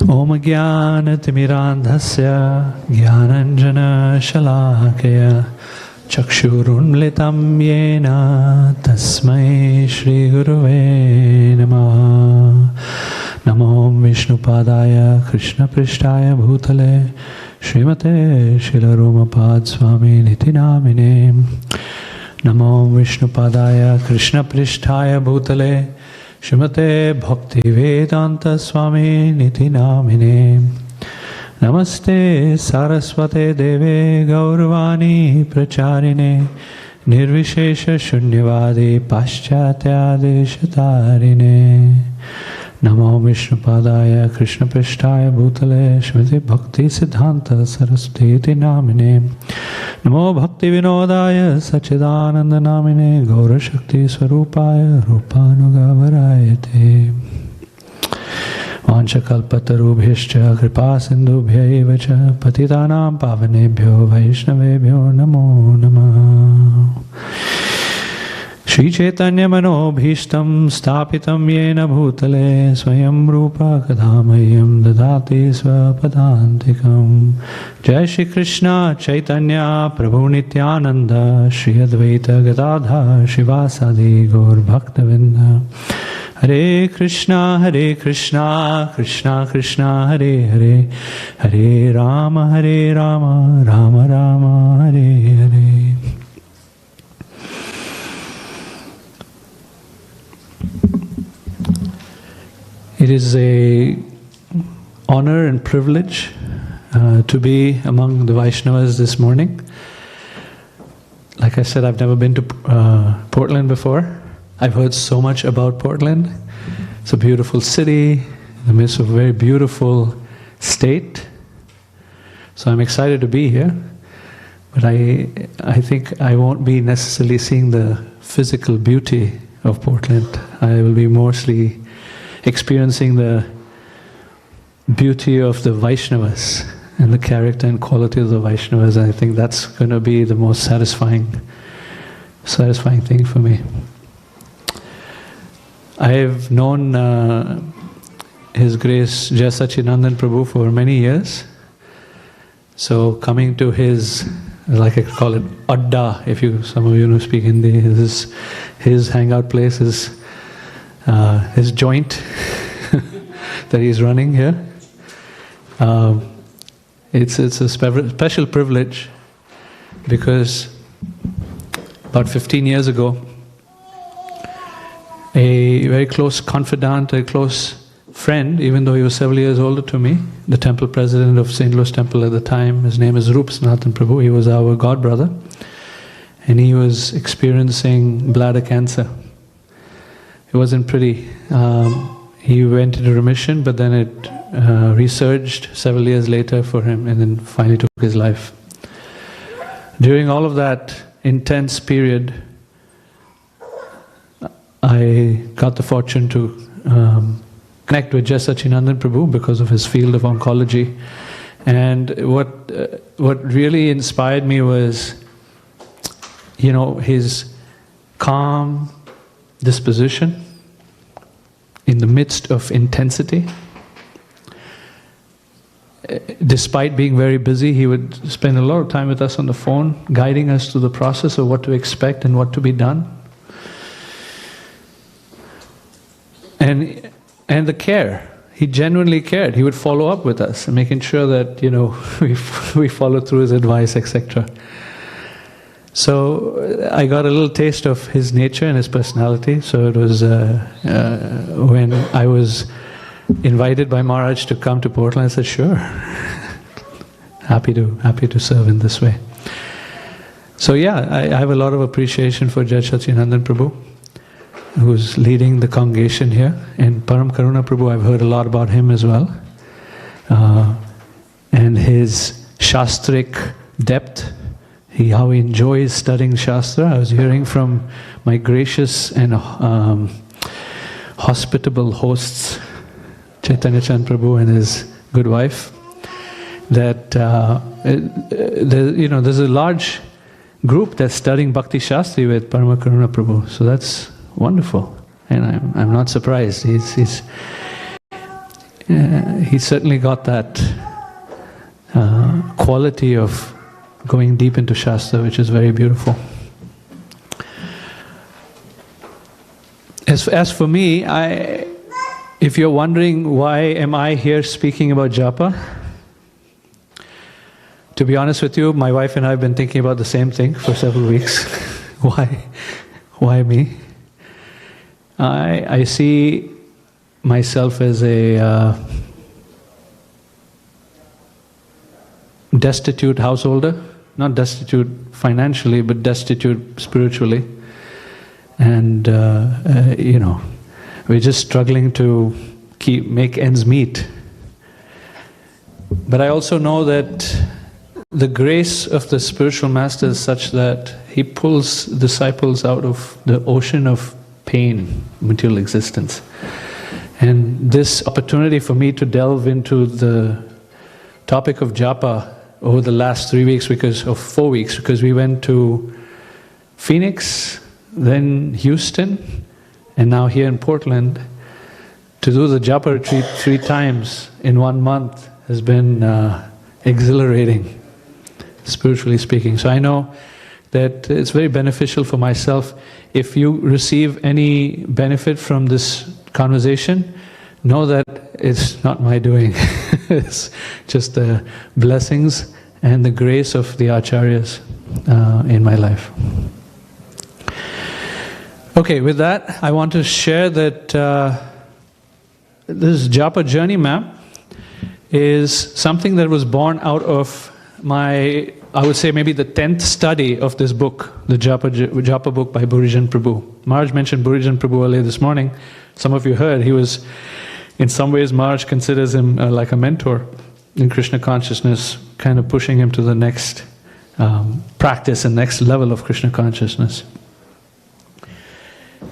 Om Jnana-timirandhasya Jnananjana-shalakaya Chakshurunmlitam yena Tasmai Shri Guruve Namaha. Namo Vishnupadaya Krishna Prishtaya Bhutale Srimate Shilarumapad Swami Niti Namine. Namo Vishnupadaya Krishna Prishtaya Bhutale Srimate Bhakti Vedanta Swami Niti Namine. Namaste Saraswate Deve Gaurvani Pracharine Nirvishesha Shunyavadi Paschatya Deshatarine. Namo Vishnupadaya Krishna Prishtaya Bhutale Srimate Bhakti Siddhanta Saraswati Iti Namine. Namo Bhakti Vinodaya Sachidananda Namine Gaura Shakti Swarupaya Rupanugavarayate. Vanchakalpatarubhyascha kripa sindhubhya cha patitanam pavanebhyo vaishnavebhyo namo namah. Shri Chaitanya Manobhishtam Stapitam Yena Bhutale Swayam Rupa Kadhamayam Dadati Swapadantikam. Jai Shri Krishna Chaitanya Prabhu Nityananda Shri Advaita Gadadha Shivasadi Gaur Bhaktavinda. Hare Krishna Krishna Krishna Hare Hare, Hare Rama Rama Rama Hare Hare. It is a honor and privilege to be among the Vaishnavas this morning. Like I said, I've never been to Portland before. I've heard so much about Portland. It's a beautiful city, in the midst of a very beautiful state. So I'm excited to be here. But I think I won't be necessarily seeing the physical beauty of Portland. I will be mostly experiencing the beauty of the Vaishnavas and the character and quality of the Vaishnavas. I think that's going to be the most satisfying thing for me. I've known His Grace Jai Sachinandan Prabhu for many years. So coming to his, like I call it, adda, if some of you speak Hindi, his hangout place, his joint that he's running here. It's a special privilege because about 15 years ago, a very close confidant, a close friend, even though he was several years older to me, the temple president of St. Louis Temple at the time, his name is Rup Sanatan Prabhu, he was our god brother, and he was experiencing bladder cancer. It wasn't pretty. He went into remission, but then it resurged several years later for him, and then finally took his life. During all of that intense period, I got the fortune to connect with Jai Sachinandan Prabhu because of his field of oncology. And what really inspired me was, his calm disposition in the midst of intensity. Despite being very busy, he would spend a lot of time with us on the phone, guiding us through the process of what to expect and what to be done. And the care, he genuinely cared. He would follow up with us, making sure that we followed through his advice, etc. So I got a little taste of his nature and his personality. So it was when I was invited by Maharaj to come to Portland, I said, sure, happy to serve in this way. So yeah, I have a lot of appreciation for Jai Sachinandan Prabhu, who's leading the congregation here. And Param Karuna Prabhu, I've heard a lot about him as well. And his Shastric depth, how he enjoys studying Shastra. I was hearing from my gracious and hospitable hosts, Chaitanya Chand Prabhu and his good wife, that there's a large group that's studying Bhakti Shastri with Parama Karuna Prabhu. So that's wonderful, and I'm not surprised. he certainly got that quality of going deep into Shastra, which is very beautiful. As for me, if you're wondering why am I here speaking about Japa, to be honest with you, my wife and I have been thinking about the same thing for several weeks. Why me? I see myself as a destitute householder, not destitute financially, but destitute spiritually. And, we're just struggling to make ends meet. But I also know that the grace of the spiritual master is such that he pulls disciples out of the ocean of pain, material existence. And this opportunity for me to delve into the topic of Japa over the last 4 weeks, because we went to Phoenix, then Houston, and now here in Portland, to do the Japa retreat 3 times in 1 month has been exhilarating, spiritually speaking. So I know that it's very beneficial for myself. If you receive any benefit from this conversation, know that it's not my doing. It's just the blessings and the grace of the Acharyas in my life. Okay, with that, I want to share that this Japa journey map is something that was born out of my, I would say maybe the 10th study of this book, the Japa book by Burijan Prabhu. Maharaj mentioned Burijan Prabhu earlier this morning. Some of you heard, he was, in some ways, Maharaj considers him like a mentor in Krishna consciousness, kind of pushing him to the next practice and next level of Krishna consciousness.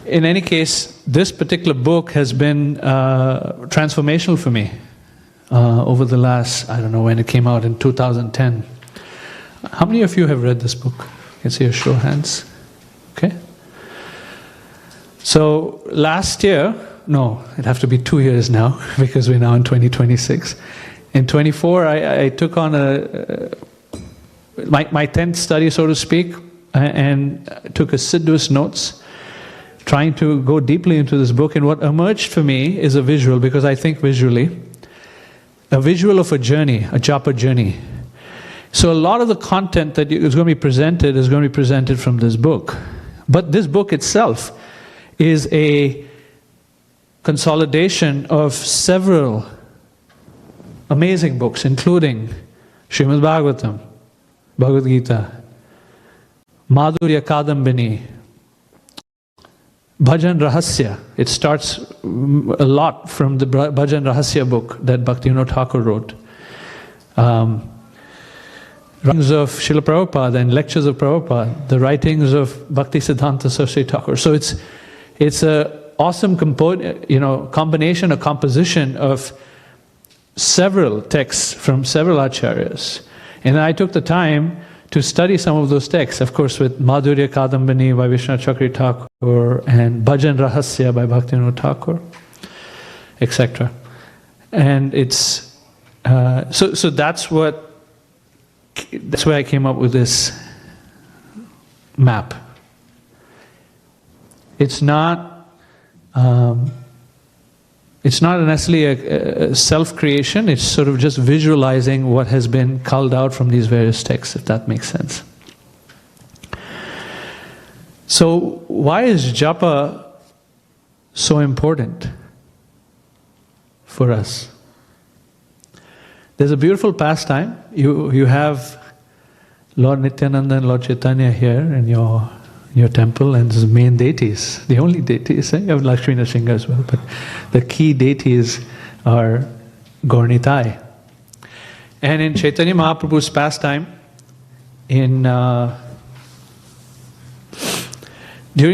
In any case, this particular book has been transformational for me over the last, I don't know when it came out, in 2010. How many of you have read this book? I can see a show of hands. Okay. So last year, no, it'd have to be 2 years now, because we're now in 2026. In 24, I took on my 10th study, so to speak, and took assiduous notes, trying to go deeply into this book. And what emerged for me is a visual, because I think visually, a visual of a journey, a Japa journey. So a lot of the content that is going to be presented from this book. But this book itself is a consolidation of several amazing books, including Srimad Bhagavatam, Bhagavad Gita, Madhurya Kadambini, Bhajan Rahasya. It starts a lot from the Bhajan Rahasya book that Bhaktivinoda Thakur wrote. Writings of Srila Prabhupada and lectures of Prabhupada, the writings of Bhaktisiddhanta Saraswati Thakur. So it's a awesome combination, a composition of several texts from several acharyas. And I took the time to study some of those texts, of course, with Madhurya Kadambini by Vishwanath Chakravarti Thakur and Bhajan Rahasya by Bhaktivinoda Thakur, etc. And it's so that's where I came up with this map. It's not necessarily a self-creation, it's sort of just visualizing what has been culled out from these various texts, if that makes sense. So, why is Japa so important for us? There's a beautiful pastime. You have Lord Nityananda and Lord Chaitanya here in your temple, and the main deities, the only deities. You have Lakshmi Nrsimha as well, but the key deities are Gaur-Nitai. And in Chaitanya Mahaprabhu's pastime, during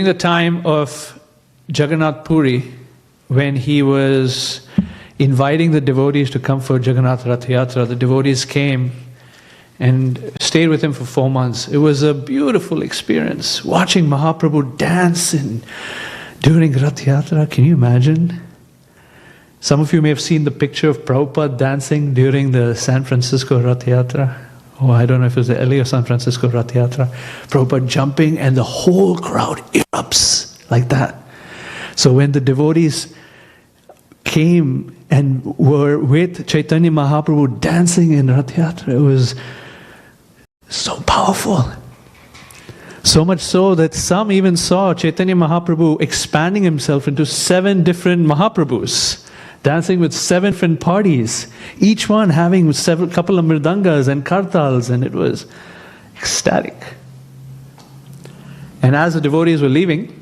the time of Jagannath Puri, when he was inviting the devotees to come for Jagannath Rath Yatra, the devotees came and stayed with him for 4 months. It was a beautiful experience, watching Mahaprabhu dance during Rath Yatra. Can you imagine? Some of you may have seen the picture of Prabhupada dancing during the San Francisco Rath Yatra. Oh, I don't know if it was the LA or San Francisco Rath Yatra. Prabhupada jumping and the whole crowd erupts like that. So when the devotees came and were with Chaitanya Mahaprabhu dancing in Rath Yatra, it was so powerful. So much so that some even saw Chaitanya Mahaprabhu expanding himself into 7 different Mahaprabhus, dancing with 7 different parties, each one having a couple of mridangas and kartals, and it was ecstatic. And as the devotees were leaving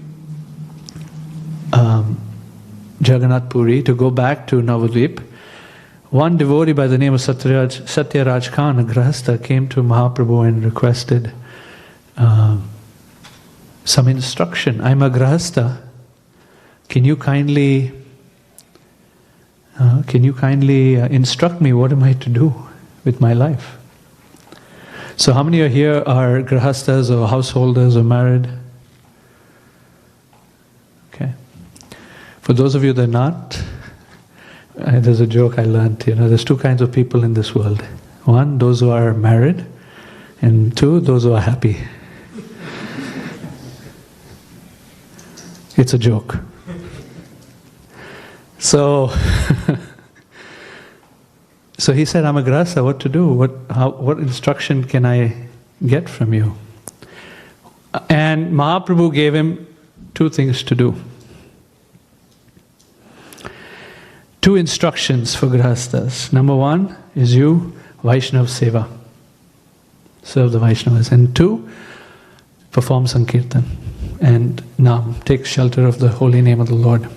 Jagannath Puri to go back to Navadvip, one devotee by the name of Satyaraj Khan, a Grahastha, came to Mahaprabhu and requested some instruction. I'm a Grahastha. Can you kindly instruct me? What am I to do with my life? So how many are here are Grahasthas or householders or married? Okay. For those of you that are not, there's a joke I learned, there's 2 kinds of people in this world. 1, those who are married, and 2, those who are happy. It's a joke. So he said, I'm a Grahastha, what to do? What instruction can I get from you? And Mahaprabhu gave him 2 things to do. 2 instructions for Grahasthas. Number 1 is you, Vaishnav Seva. Serve the Vaishnavas. And 2, perform Sankirtan and Nam. Take shelter of the holy name of the Lord.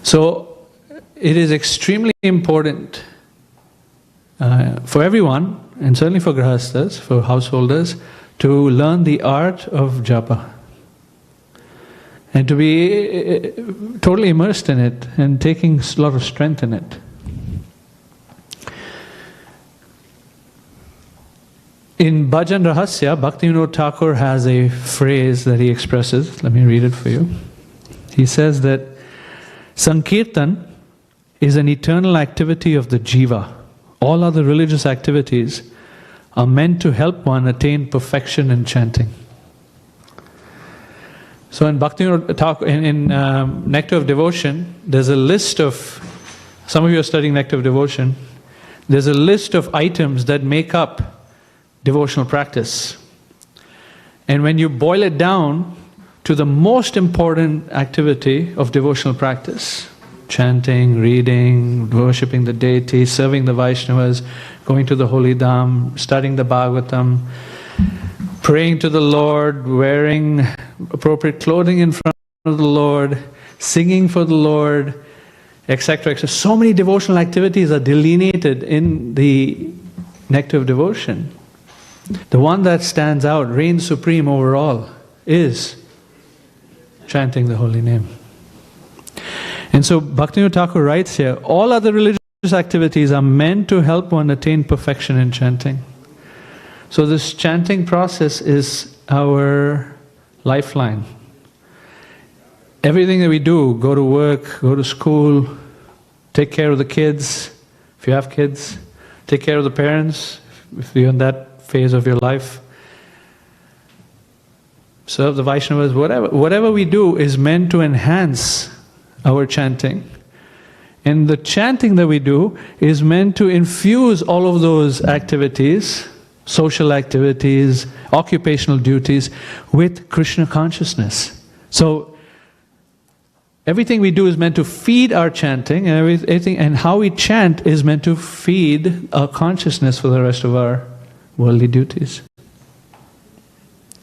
So it is extremely important for everyone, and certainly for Grahasthas, for householders, to learn the art of Japa. And to be totally immersed in it and taking a lot of strength in it. In Bhajan Rahasya, Bhaktivinoda Thakur has a phrase that he expresses. Let me read it for you. He says that Sankirtan is an eternal activity of the jiva. All other religious activities are meant to help one attain perfection in chanting. So in Bhaktivinoda Thakur, in Nectar of Devotion, there's a list of, some of you are studying Nectar of Devotion, there's a list of items that make up devotional practice. And when you boil it down to the most important activity of devotional practice, chanting, reading, worshipping the deity, serving the Vaishnavas, going to the Holy Dham, studying the Bhagavatam, praying to the Lord, wearing appropriate clothing in front of the Lord, singing for the Lord, etc., etc. So many devotional activities are delineated in the Nectar of Devotion. The one that stands out, reigns supreme over all, is chanting the holy name. And so Bhaktivinoda Thakur writes here, all other religious activities are meant to help one attain perfection in chanting. So this chanting process is our lifeline. Everything that we do, go to work, go to school, take care of the kids, if you have kids, take care of the parents, if you're in that phase of your life, serve the Vaishnavas, whatever we do is meant to enhance our chanting. And the chanting that we do is meant to infuse all of those activities, social activities, occupational duties, with Krishna consciousness. So everything we do is meant to feed our chanting, and everything, and how we chant is meant to feed our consciousness for the rest of our worldly duties.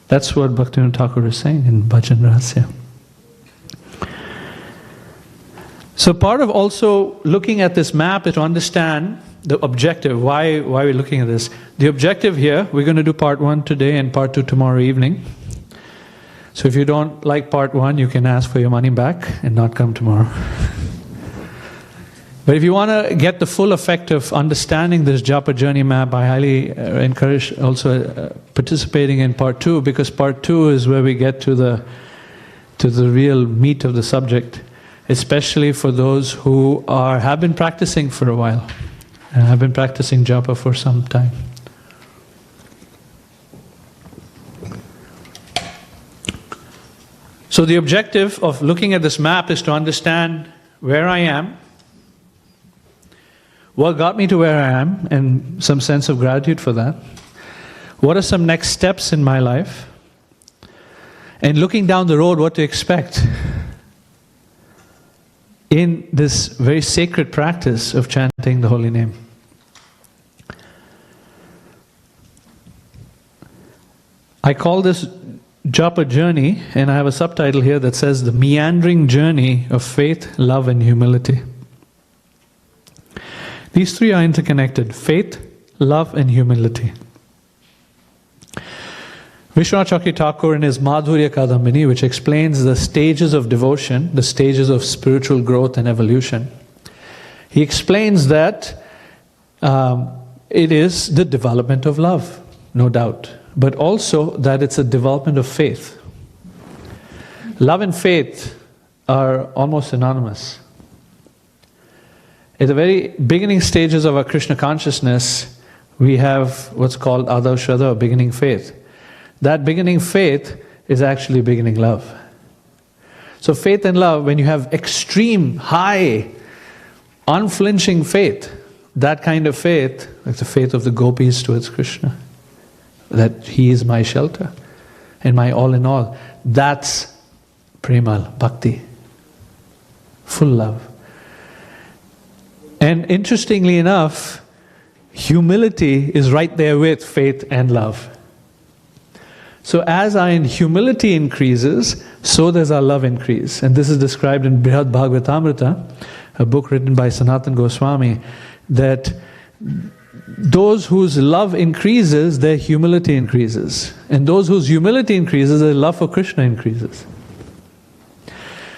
That's what Bhaktivinoda Thakur is saying in Bhajan Rahasya. So part of also looking at this map is to understand the objective, why we're looking at this. The objective here, we're going to do part 1 today and part 2 tomorrow evening. So if you don't like part 1, you can ask for your money back and not come tomorrow. But if you want to get the full effect of understanding this Japa journey map, I highly encourage also participating in part 2, because part 2 is where we get to the real meat of the subject. especially for those who have been practicing for a while, and have been practicing japa for some time. So the objective of looking at this map is to understand where I am, what got me to where I am, and some sense of gratitude for that. What are some next steps in my life? And looking down the road, what to expect in this very sacred practice of chanting the holy name. I call this Japa journey, and I have a subtitle here that says the meandering journey of faith, love and humility. These three are interconnected: faith, love and humility. Vishwanath Chakravarti Thakur in his Madhurya Kadambini, which explains the stages of devotion, the stages of spiritual growth and evolution, he explains that it is the development of love, no doubt, but also that it's a development of faith. Love and faith are almost synonymous. At the very beginning stages of our Krishna consciousness, we have what's called Adav Shraddha, or beginning faith. That beginning faith is actually beginning love. So faith and love, when you have extreme, high, unflinching faith, that kind of faith, like the faith of the gopis towards Krishna, that he is my shelter and my all in all, that's premal, bhakti, full love. And interestingly enough, humility is right there with faith and love. So as our humility increases, so does our love increase. And this is described in Brihad Bhagavatamrita, a book written by Sanatana Goswami, that those whose love increases, their humility increases. And those whose humility increases, their love for Krishna increases.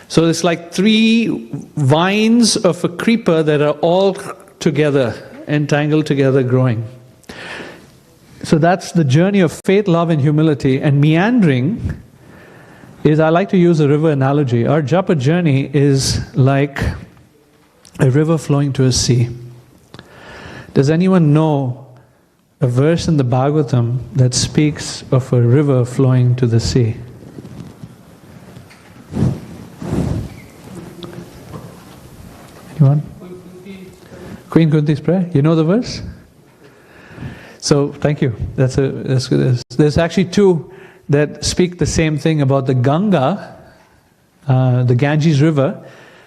So it's like three vines of a creeper that are all together, entangled together, growing. So that's the journey of faith, love and humility. And meandering is, I like to use a river analogy. Our japa journey is like a river flowing to a sea. Does anyone know a verse in the Bhagavatam that speaks of a river flowing to the sea? Anyone? Queen Kunti's prayer. You know the verse? So, thank you. That's good. There's actually two that speak the same thing about the Ganga, the Ganges river,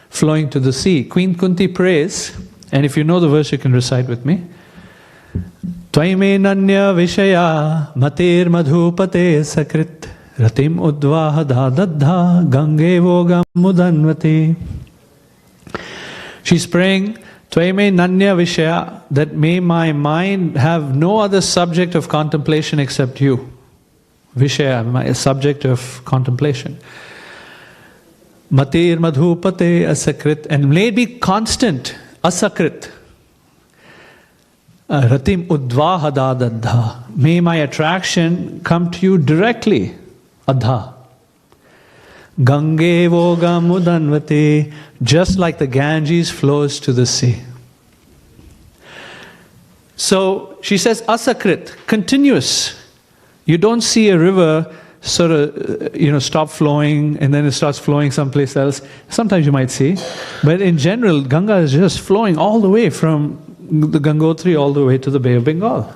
flowing to the sea. Queen Kunti prays, and if you know the verse, you can recite with me. Tvaime nanya vishaya matir madhupate sakrit ratim udvaha dadadha gange vogam mudanvati. She's praying, Tvaime nanya vishaya, that may my mind have no other subject of contemplation except you. Vishaya, my subject of contemplation. Matir madhupate asakrit, and may it be constant, asakrit. Ratim udvaha dadadha. May my attraction come to you directly, adha. Gange voga mudanvati, just like the Ganges flows to the sea. So she says asakrit, continuous. You don't see a river sort of, stop flowing and then it starts flowing someplace else. Sometimes you might see, but in general, Ganga is just flowing all the way from the Gangotri all the way to the Bay of Bengal.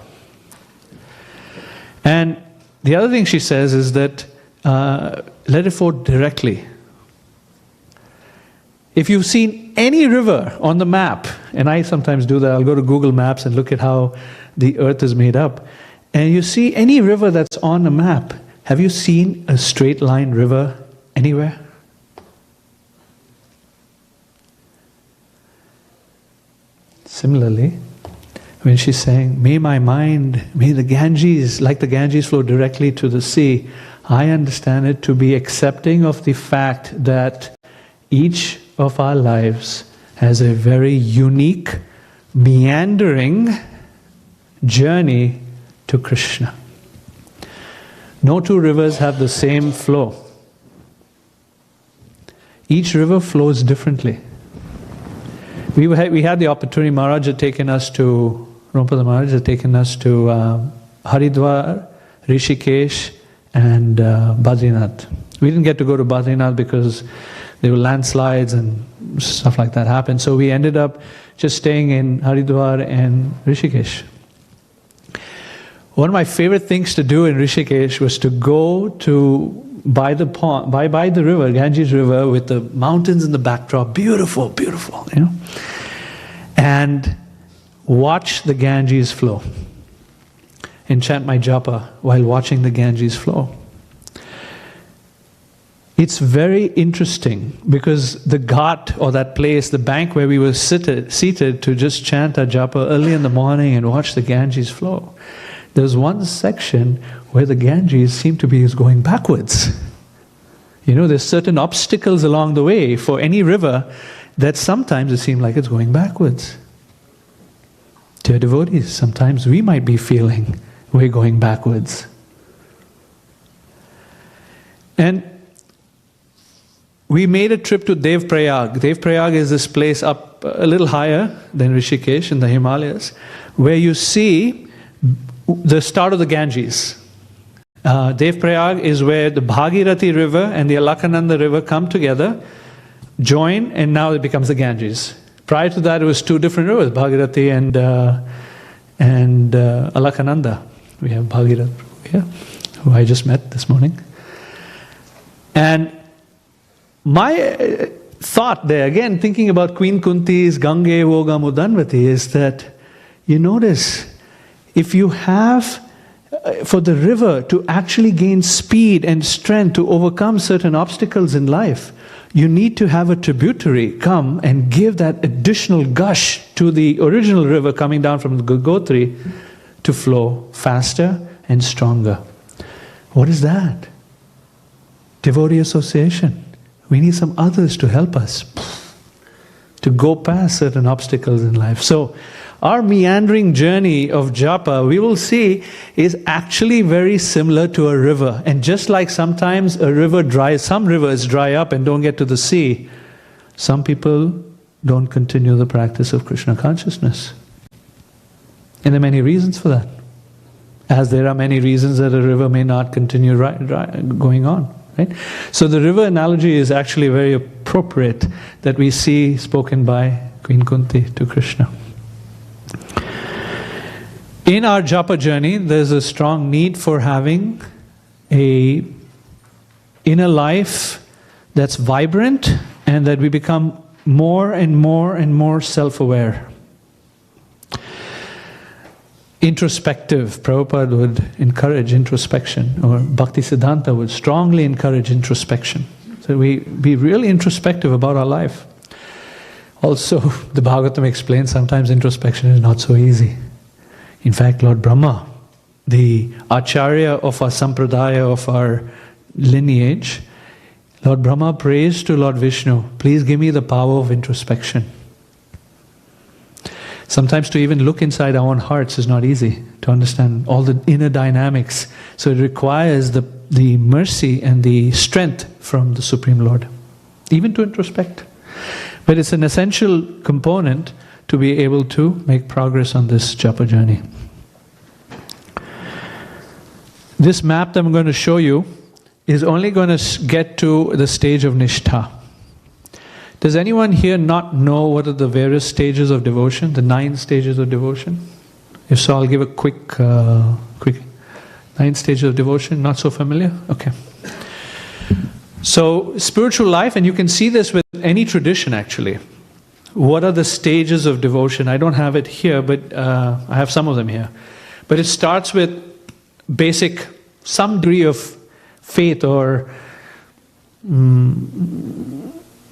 And the other thing she says is that let it flow directly. If you've seen any river on the map, and I sometimes do that, I'll go to Google Maps and look at how the earth is made up, and you see any river that's on a map, have you seen a straight line river anywhere? Similarly, when she's saying, may my mind, may the Ganges, like the Ganges flow directly to the sea, I understand it to be accepting of the fact that each of our lives has a very unique, meandering journey to Krishna. No two rivers have the same flow. Each river flows differently. We had the opportunity, Maharaj had taken us to, Rampada Maharaj had taken us to Haridwar, Rishikesh and Badrinath. We didn't get to go to Badrinath because there were landslides and stuff like that happened. So we ended up just staying in Haridwar and Rishikesh. One of my favorite things to do in Rishikesh was to go to by the pond, by the river, Ganges River, with the mountains in the backdrop, beautiful, beautiful, you know, and watch the Ganges flow and chant my japa while watching the Ganges flow. It's very interesting because the ghat, or that place, the bank where we were seated to just chant our japa early in the morning and watch the Ganges flow, there's one section where the Ganges seem to be going backwards. You know, there's certain obstacles along the way for any river that sometimes it seems like it's going backwards. Dear devotees, sometimes we might be feeling we're going backwards. And we made a trip to Dev Prayag. Dev Prayag is this place up a little higher than Rishikesh in the Himalayas, where you see the start of the Ganges. Dev Prayag is where the Bhagirathi River and the Alaknanda River come together, join, and now it becomes the Ganges. Prior to that, it was two different rivers, Bhagirathi and Alaknanda. We have Bhagirath here, who I just met this morning. And my thought there, again, thinking about Queen Kunti's Gange Voga Mudanvati, is that you notice, if you have, for the river to actually gain speed and strength to overcome certain obstacles in life, you need to have a tributary come and give that additional gush to the original river coming down from the Gangotri to flow faster and stronger. What is that? Devotee association. We need some others to help us to go past certain obstacles in life. So our meandering journey of japa, we will see, is actually very similar to a river. And just like sometimes a river dries, some rivers dry up and don't get to the sea, some people don't continue the practice of Krishna consciousness. And there are many reasons for that. As there are many reasons that a river may not continue going on. Right? So the river analogy is actually very appropriate that we see spoken by Queen Kunti to Krishna. In our japa journey, there's a strong need for having a inner life that's vibrant and that we become more and more and more self-aware. Introspective. Prabhupada would encourage introspection, or Bhaktisiddhanta would strongly encourage introspection. So we be really introspective about our life. Also, the Bhagavatam explains sometimes introspection is not so easy. In fact, Lord Brahma, the Acharya of our sampradaya, of our lineage, Lord Brahma prays to Lord Vishnu, please give me the power of introspection. Sometimes to even look inside our own hearts is not easy, to understand all the inner dynamics. So it requires the mercy and the strength from the Supreme Lord, even to introspect. But it's an essential component to be able to make progress on this japa journey. This map that I'm going to show you is only going to get to the stage of nishtha. Does anyone here not know what are the various stages of devotion, the 9 stages of devotion? If so, I'll give a quick 9 stages of devotion. Not so familiar? Okay. So, spiritual life, and you can see this with any tradition actually. What are the stages of devotion? I don't have it here, but I have some of them here. But it starts with basic, some degree of faith or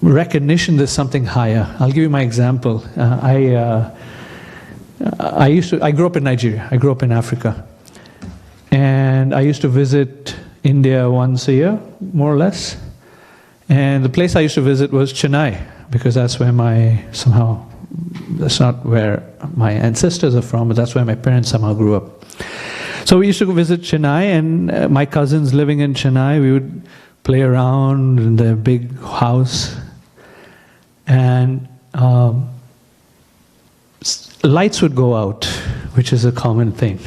recognition there's something higher. I'll give you my example. I grew up in Nigeria. I grew up in Africa. And I used to visit India once a year, more or less. And the place I used to visit was Chennai, because that's where that's not where my ancestors are from, but that's where my parents somehow grew up. So we used to go visit Chennai, and my cousins living in Chennai, we would play around in their big house. And lights would go out, which is a common thing.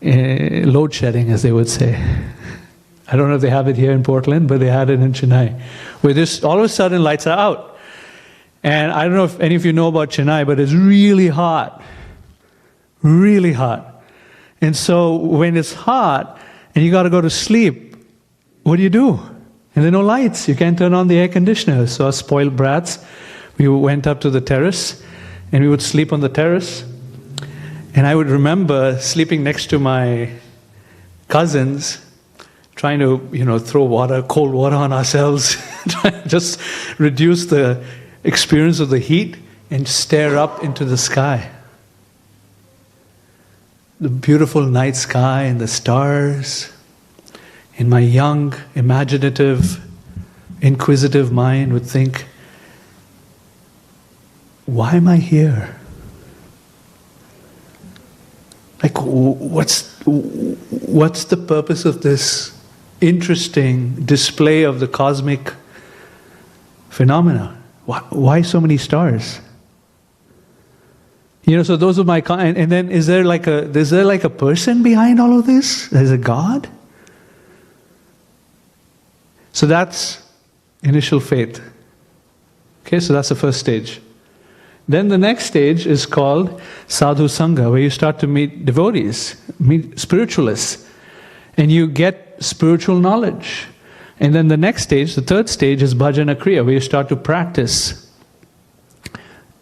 Load shedding, as they would say. I don't know if they have it here in Portland, but they had it in Chennai, where this all of a sudden lights are out. And I don't know if any of you know about Chennai, but it's really hot. Really hot. And so when it's hot and you got to go to sleep, what do? And there are no lights. You can't turn on the air conditioner. So us spoiled brats, we went up to the terrace and we would sleep on the terrace. And I would remember sleeping next to my cousins, trying to, throw cold water on ourselves, trying to just reduce the experience of the heat and stare up into the sky. The beautiful night sky and the stars. And my young, imaginative, inquisitive mind would think, why am I here? Like, what's the purpose of this interesting display of the cosmic phenomena? Why so many stars? So those are my and then is there like a person behind all of this? There's a God? So that's initial faith. Okay, so that's the first stage. Then the next stage is called sadhu sangha, where you start to meet devotees, meet spiritualists, and you get spiritual knowledge. And then the next stage, the third stage, is bhajana kriya, where you start to practice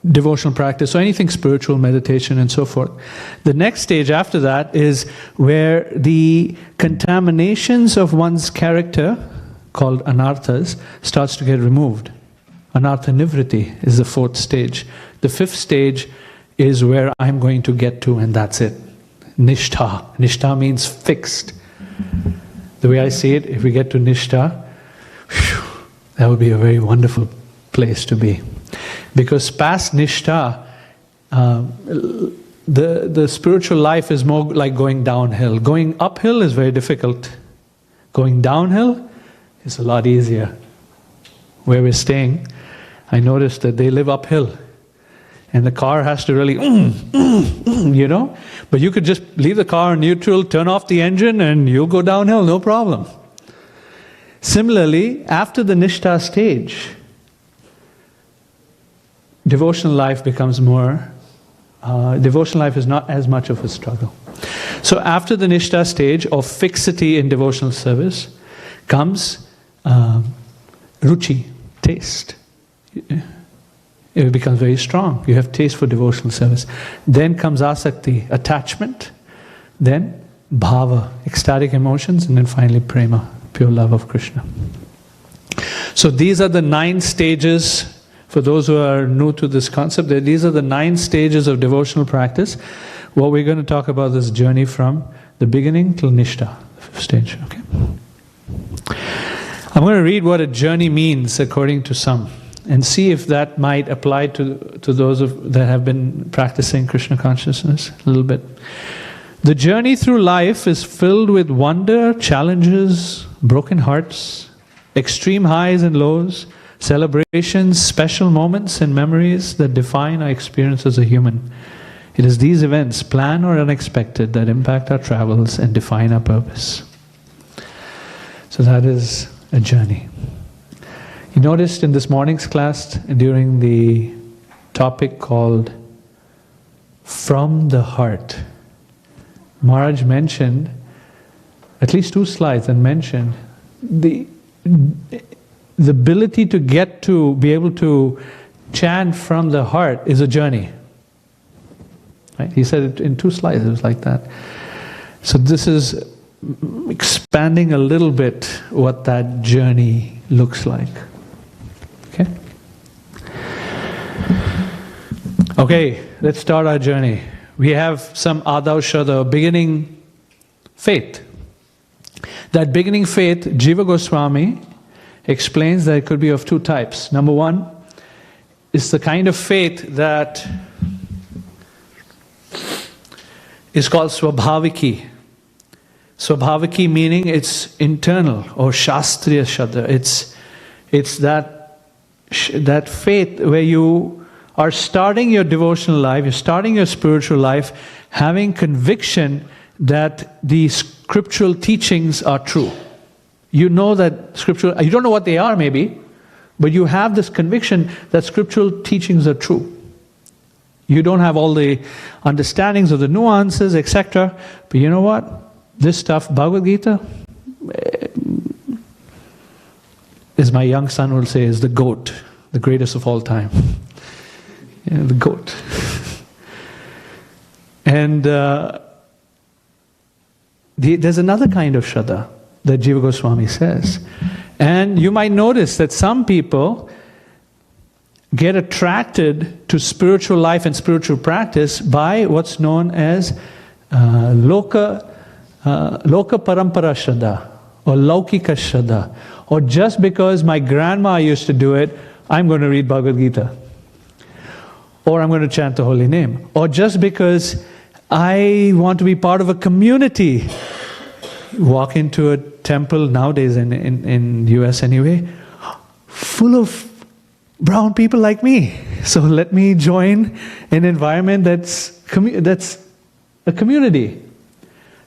devotional practice, or anything spiritual, meditation and so forth. The next stage after that is where the contaminations of one's character, called anarthas, starts to get removed. Anartha nivriti is the fourth stage. The fifth stage is where I'm going to get to, and that's it. Nishtha. Nishtha means fixed. The way I see it, if we get to Nishtha, that would be a very wonderful place to be. Because past Nishtha, the spiritual life is more like going downhill. Going uphill is very difficult. Going downhill is a lot easier. Where we're staying, I noticed that they live uphill. And the car has to really, But you could just leave the car in neutral, turn off the engine, and you'll go downhill, no problem. Similarly, after the Nishtha stage, devotional life becomes more, devotional life is not as much of a struggle. So after the Nishtha stage of fixity in devotional service comes ruchi, taste. It becomes very strong. You have taste for devotional service. Then comes asakti, attachment. Then bhava, ecstatic emotions. And then finally prema, pure love of Krishna. So these are the 9 stages. For those who are new to this concept, these are the 9 stages of devotional practice. What we're going to talk about this journey from the beginning till Nishtha, the 5th stage. Okay. I'm going to read what a journey means according to some, and see if that might apply to those that have been practicing Krishna consciousness a little bit. The journey through life is filled with wonder, challenges, broken hearts, extreme highs and lows, celebrations, special moments and memories that define our experience as a human. It is these events, planned or unexpected, that impact our travels and define our purpose. So that is a journey. You noticed in this morning's class, during the topic called From the Heart, Maharaj mentioned at least 2 slides and mentioned the ability to get to be able to chant from the heart is a journey. Right? He said it in 2 slides, it was like that. So this is expanding a little bit what that journey looks like. Okay? Okay, let's start our journey. We have some Adav Shraddha, beginning faith. That beginning faith, Jiva Goswami explains that it could be of 2 types. Number 1 is the kind of faith that is called Swabhaviki. Swabhaviki meaning it's internal, or Shastriya Shraddha. It's that that faith where you are starting your devotional life, you're starting your spiritual life, having conviction that the scriptural teachings are true. You know that scriptural, you don't know what they are maybe, but you have this conviction that scriptural teachings are true. You don't have all the understandings of the nuances, etc. But you know what? This stuff, Bhagavad Gita, as my young son will say, is the goat, the greatest of all time. Yeah, the goat. And there's another kind of Shraddha that Jiva Goswami says. And you might notice that some people get attracted to spiritual life and spiritual practice by what's known as Loka Parampara Shraddha or Laukika Shraddha. Or just because my grandma used to do it, I'm going to read Bhagavad Gita. Or I'm going to chant the holy name. Or just because I want to be part of a community. Walk into a temple nowadays in US anyway, full of brown people like me. So let me join an environment that's a community.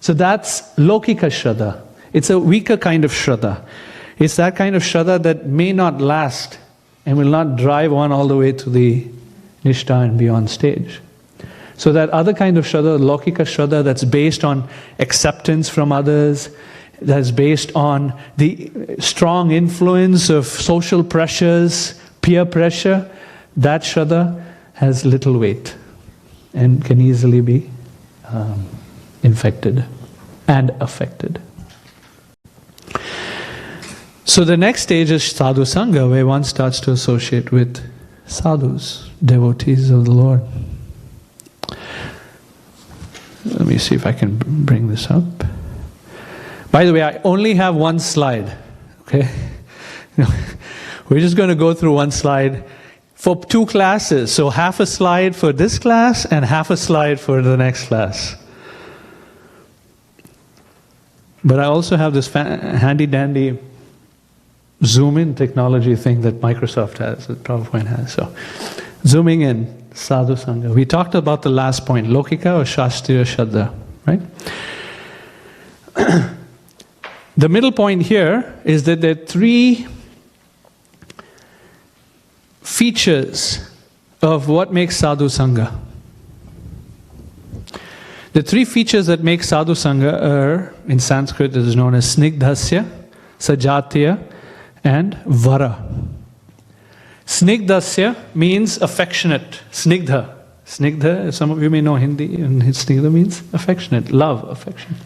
So that's Lokika Shraddha. It's a weaker kind of Shraddha. It's that kind of Shraddha that may not last and will not drive one all the way to the Nishtha and beyond stage. So that other kind of Shraddha, Lokika Shraddha, that's based on acceptance from others, that's based on the strong influence of social pressures, peer pressure, that Shraddha has little weight and can easily be infected and affected. So the next stage is Sadhu Sangha, where one starts to associate with sadhus, devotees of the Lord. Let me see if I can bring this up. By the way, I only have one slide, okay? We're just going to go through one slide for 2 classes. So half a slide for this class and half a slide for the next class. But I also have this handy-dandy zoom-in technology thing that Microsoft has, that PowerPoint has. So zooming in. Sadhu Sangha. We talked about the last point, Lokika or Shastriya Shraddha, right? The middle point here is that there are 3 features of what makes Sadhu Sangha. The 3 features that make Sadhu Sangha are, in Sanskrit, it is known as Snigdhasya, Sajatiya, and Vara. Snigdhasya means affectionate. Snigdha. Snigdha, some of you may know Hindi, and Snigdha means affectionate, love, affection.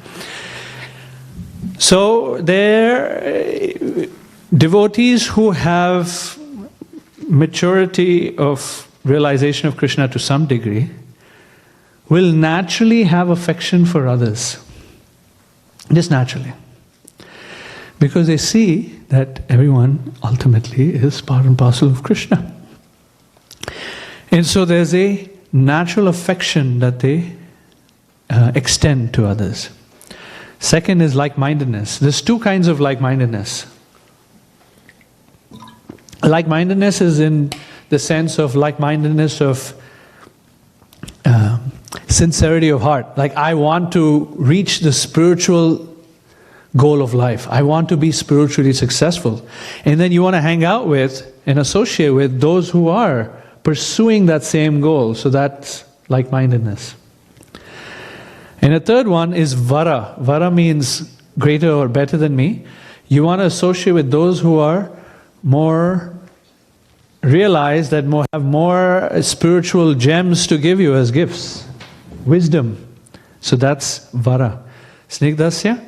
So they're devotees who have maturity of realization of Krishna to some degree will naturally have affection for others. Just naturally. Because they see that everyone ultimately is part and parcel of Krishna. And so there's a natural affection that they extend to others. Second is like-mindedness. There's 2 kinds of like-mindedness. Like-mindedness is in the sense of like-mindedness of sincerity of heart. Like, I want to reach the spiritual goal of life. I want to be spiritually successful. And then you want to hang out with and associate with those who are pursuing that same goal. So that's like-mindedness. And a third one is Vara. Vara means greater or better than me. You want to associate with those who are more realized, that have more spiritual gems to give you as gifts. Wisdom. So that's Vara. Snigdhasya,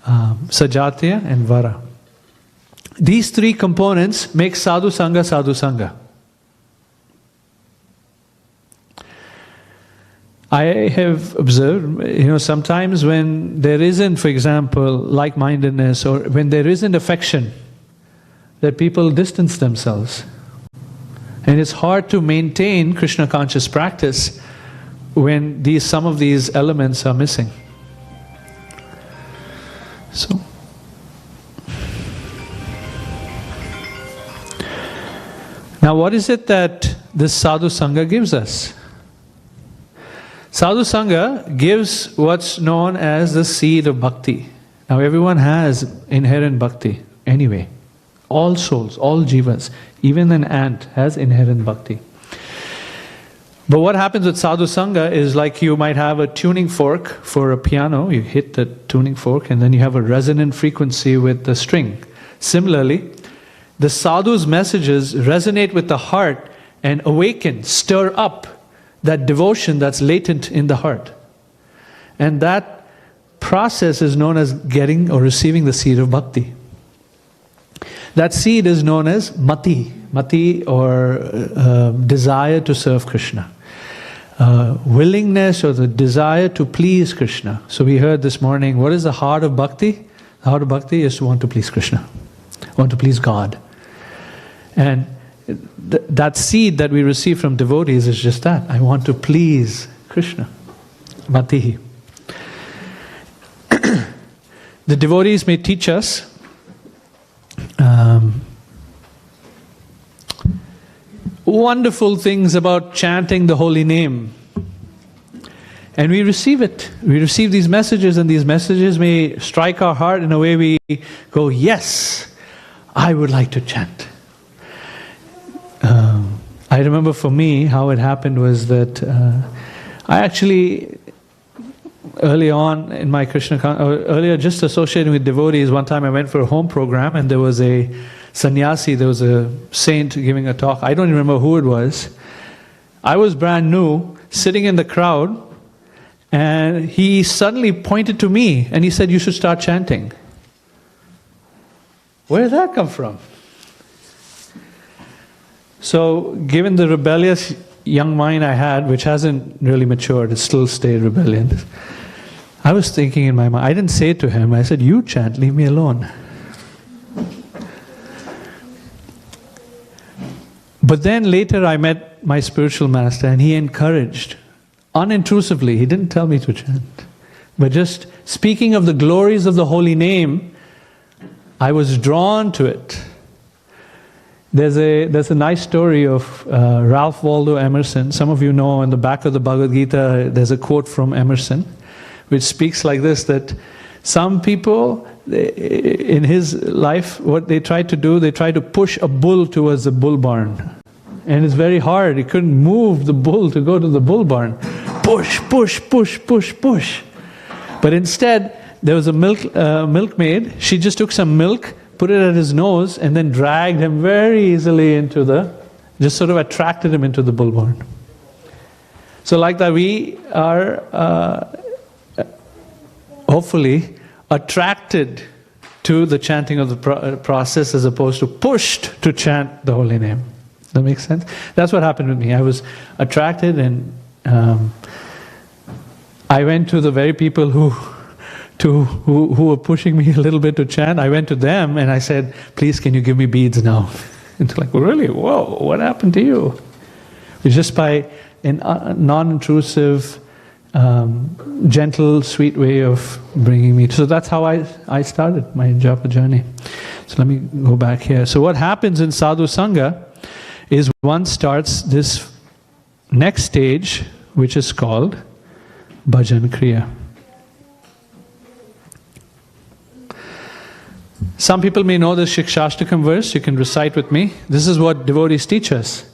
Sajatiya, and Vara. These 3 components make Sadhu Sangha Sadhu Sangha. I have observed, sometimes when there isn't, for example, like-mindedness, or when there isn't affection, that people distance themselves. And it's hard to maintain Krishna conscious practice when some of these elements are missing. So Now what is it that this sadhu sangha gives us? Sadhu sangha gives what's known as the seed of bhakti. Now everyone has inherent bhakti anyway. All souls, all jivas, even an ant has inherent bhakti. But what happens with sadhu sangha is like you might have a tuning fork for a piano. You hit the tuning fork and then you have a resonant frequency with the string. Similarly, the sadhu's messages resonate with the heart and awaken, stir up that devotion that's latent in the heart. And that process is known as getting or receiving the seed of bhakti. That seed is known as mati, or desire to serve Krishna. Willingness or the desire to please Krishna. So we heard this morning, what is the heart of bhakti? The heart of bhakti is to want to please Krishna, want to please God. And that seed that we receive from devotees is just that. I want to please Krishna. Mati. The devotees may teach us wonderful things about chanting the holy name. And we receive it. We receive these messages, and these messages may strike our heart in a way we go, yes, I would like to chant. I remember for me, how it happened was that I actually, early on in my earlier just associating with devotees, one time I went for a home program and there was a sannyasi, there was a saint giving a talk. I don't even remember who it was. I was brand new, sitting in the crowd, and he suddenly pointed to me and he said, you should start chanting. Where did that come from? So, given the rebellious young mind I had, which hasn't really matured, it still stayed rebellious, I was thinking in my mind, I didn't say it to him, I said, you chant, leave me alone. But then later I met my spiritual master and he encouraged, unintrusively, he didn't tell me to chant, but just speaking of the glories of the holy name, I was drawn to it. There's a nice story of Ralph Waldo Emerson. Some of you know in the back of the Bhagavad Gita there's a quote from Emerson which speaks like this, that some people in his life, what they tried to do, they tried to push a bull towards the bull barn. And it's very hard. He couldn't move the bull to go to the bull barn. Push, push, push, push, push. But instead, there was a milkmaid. She just took some milk, put it at his nose, and then dragged him very easily into just sort of attracted him into the bull barn. So like that, we are hopefully attracted to the chanting of the process as opposed to pushed to chant the holy name. Does that make sense? That's what happened with me. I was attracted, and I went to the very people who were pushing me a little bit to chant. I went to them and I said, please, can you give me beads now? And they're like, really? Whoa, what happened to you? It's just by a non-intrusive, gentle, sweet way of bringing me. So that's how I started my Japa journey. So let me go back here. So what happens in Sadhu Sangha is one starts this next stage, which is called Bhajan Kriya. Some people may know this Shikshashtakam verse, you can recite with me. This is what devotees teach us.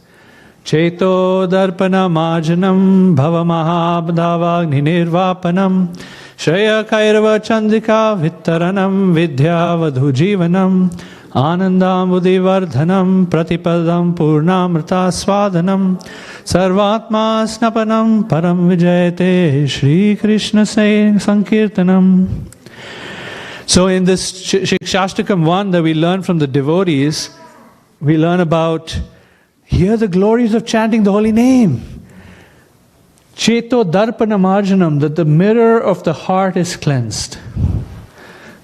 Cheto darpana marjanam bhava mahabdavagni nirvapanam Shraya kairava chandrika vittaranam vidya vadhu jivanam Anandam udivardhanam pratipadam purnamrta swadanam Sarvatma snapanam param vijayate Shri Krishna sankirtanam. So in this Shikshashtakam 1 that we learn from the devotees, we learn about, hear the glories of chanting the holy name. Cheto darpana marjanam, that the mirror of the heart is cleansed.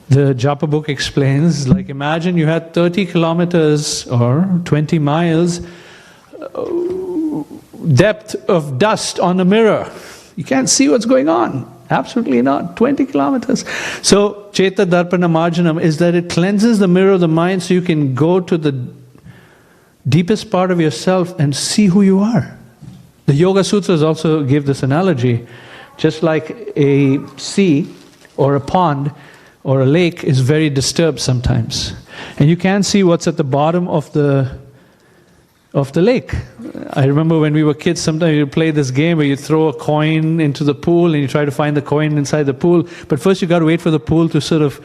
The Japa book explains, like imagine you had 30 kilometers or 20 miles depth of dust on a mirror. You can't see what's going on. Absolutely not. 20 kilometers. So, Cheta, Darpana, Marjanam is that it cleanses the mirror of the mind so you can go to the deepest part of yourself and see who you are. The Yoga Sutras also give this analogy. Just like a sea or a pond or a lake is very disturbed sometimes. And you can't see what's at the bottom of the lake. I remember when we were kids, sometimes you play this game where you throw a coin into the pool and you try to find the coin inside the pool. But first you got to wait for the pool to sort of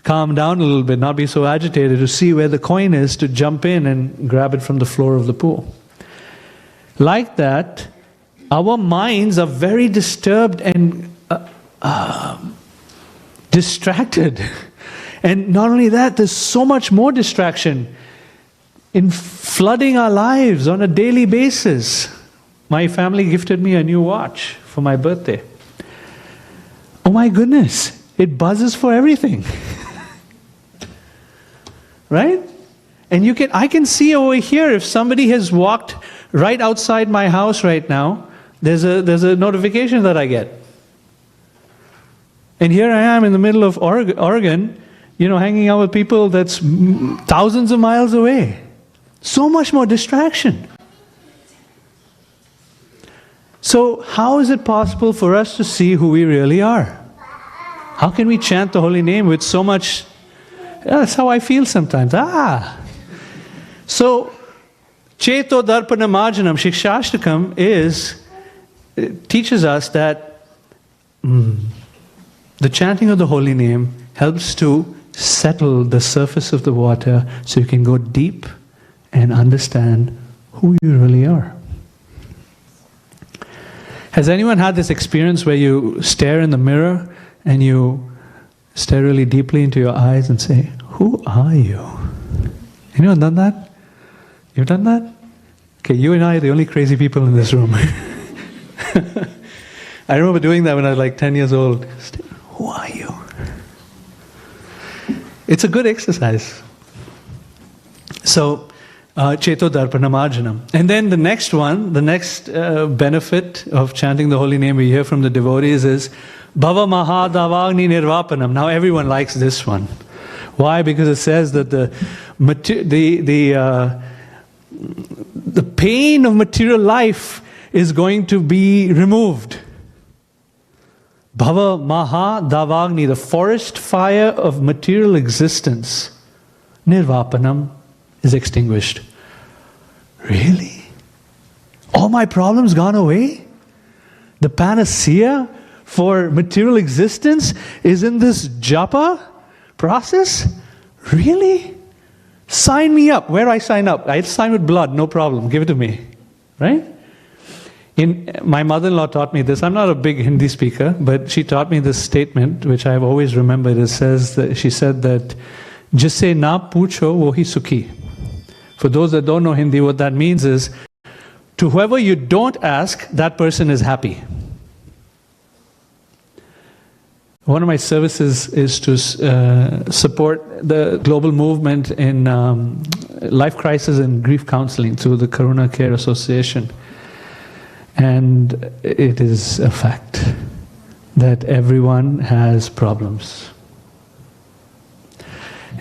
calm down a little bit, not be so agitated, to see where the coin is, to jump in and grab it from the floor of the pool. Like that, our minds are very disturbed and distracted. And not only that, there's so much more distraction in flooding our lives on a daily basis. My family gifted me a new watch for my birthday. Oh my goodness, it buzzes for everything. Right? And I can see over here if somebody has walked right outside my house right now, there's a notification that I get. And here I am in the middle of Oregon, hanging out with people that's thousands of miles away. So much more distraction. So how is it possible for us to see who we really are? How can we chant the holy name with so much... that's how I feel sometimes. So, Cheto Darpana Marjanam, Shikshashtakam teaches us that the chanting of the holy name helps to settle the surface of the water so you can go deep and understand who you really are. Has anyone had this experience where you stare in the mirror and you stare really deeply into your eyes and say, who are you? Anyone done that? You've done that? Okay, you and I are the only crazy people in this room. I remember doing that when I was like 10 years old. Who are you? It's a good exercise. So, Cheto Darpana Marjanam. And then the next one, the next benefit of chanting the holy name we hear from the devotees is Bhava Mahadavagni Nirvapanam. Now everyone likes this one. Why? Because it says that the pain of material life is going to be removed. Bhava Mahadavagni, the forest fire of material existence, Nirvapanam, is extinguished. Really? All my problems gone away? The panacea for material existence is in this Japa process? Really? Sign me up. Where do I sign up? I'll sign with blood, no problem. Give it to me. Right? My mother-in-law taught me this. I'm not a big Hindi speaker, but she taught me this statement, which I've always remembered. It says that she said that Jisse na pucho wohi sukhi. For those that don't know Hindi, what that means is, to whoever you don't ask, that person is happy. One of my services is to support the global movement in life crisis and grief counseling through the Karuna Care Association. And it is a fact that everyone has problems.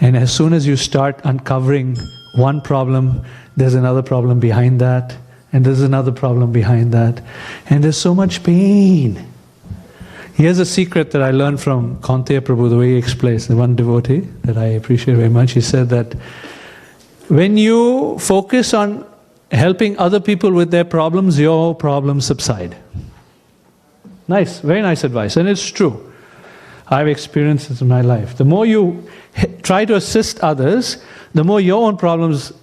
And as soon as you start uncovering one problem, there's another problem behind that, and there's another problem behind that. And there's so much pain. Here's a secret that I learned from Kanteya Prabhu, the way he explains, the one devotee that I appreciate very much. He said that when you focus on helping other people with their problems, your problems subside. Nice, very nice advice, and it's true. I've experienced this in my life. The more you try to assist others, the more your own problems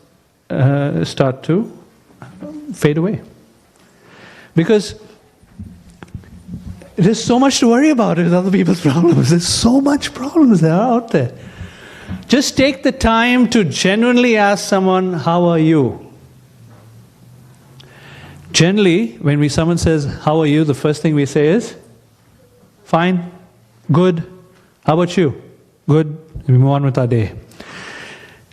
start to fade away. Because there's so much to worry about with other people's problems. There's so much problems that are out there. Just take the time to genuinely ask someone, how are you? Generally, when someone says, how are you? The first thing we say is, fine, good. How about you? Good. And we move on with our day.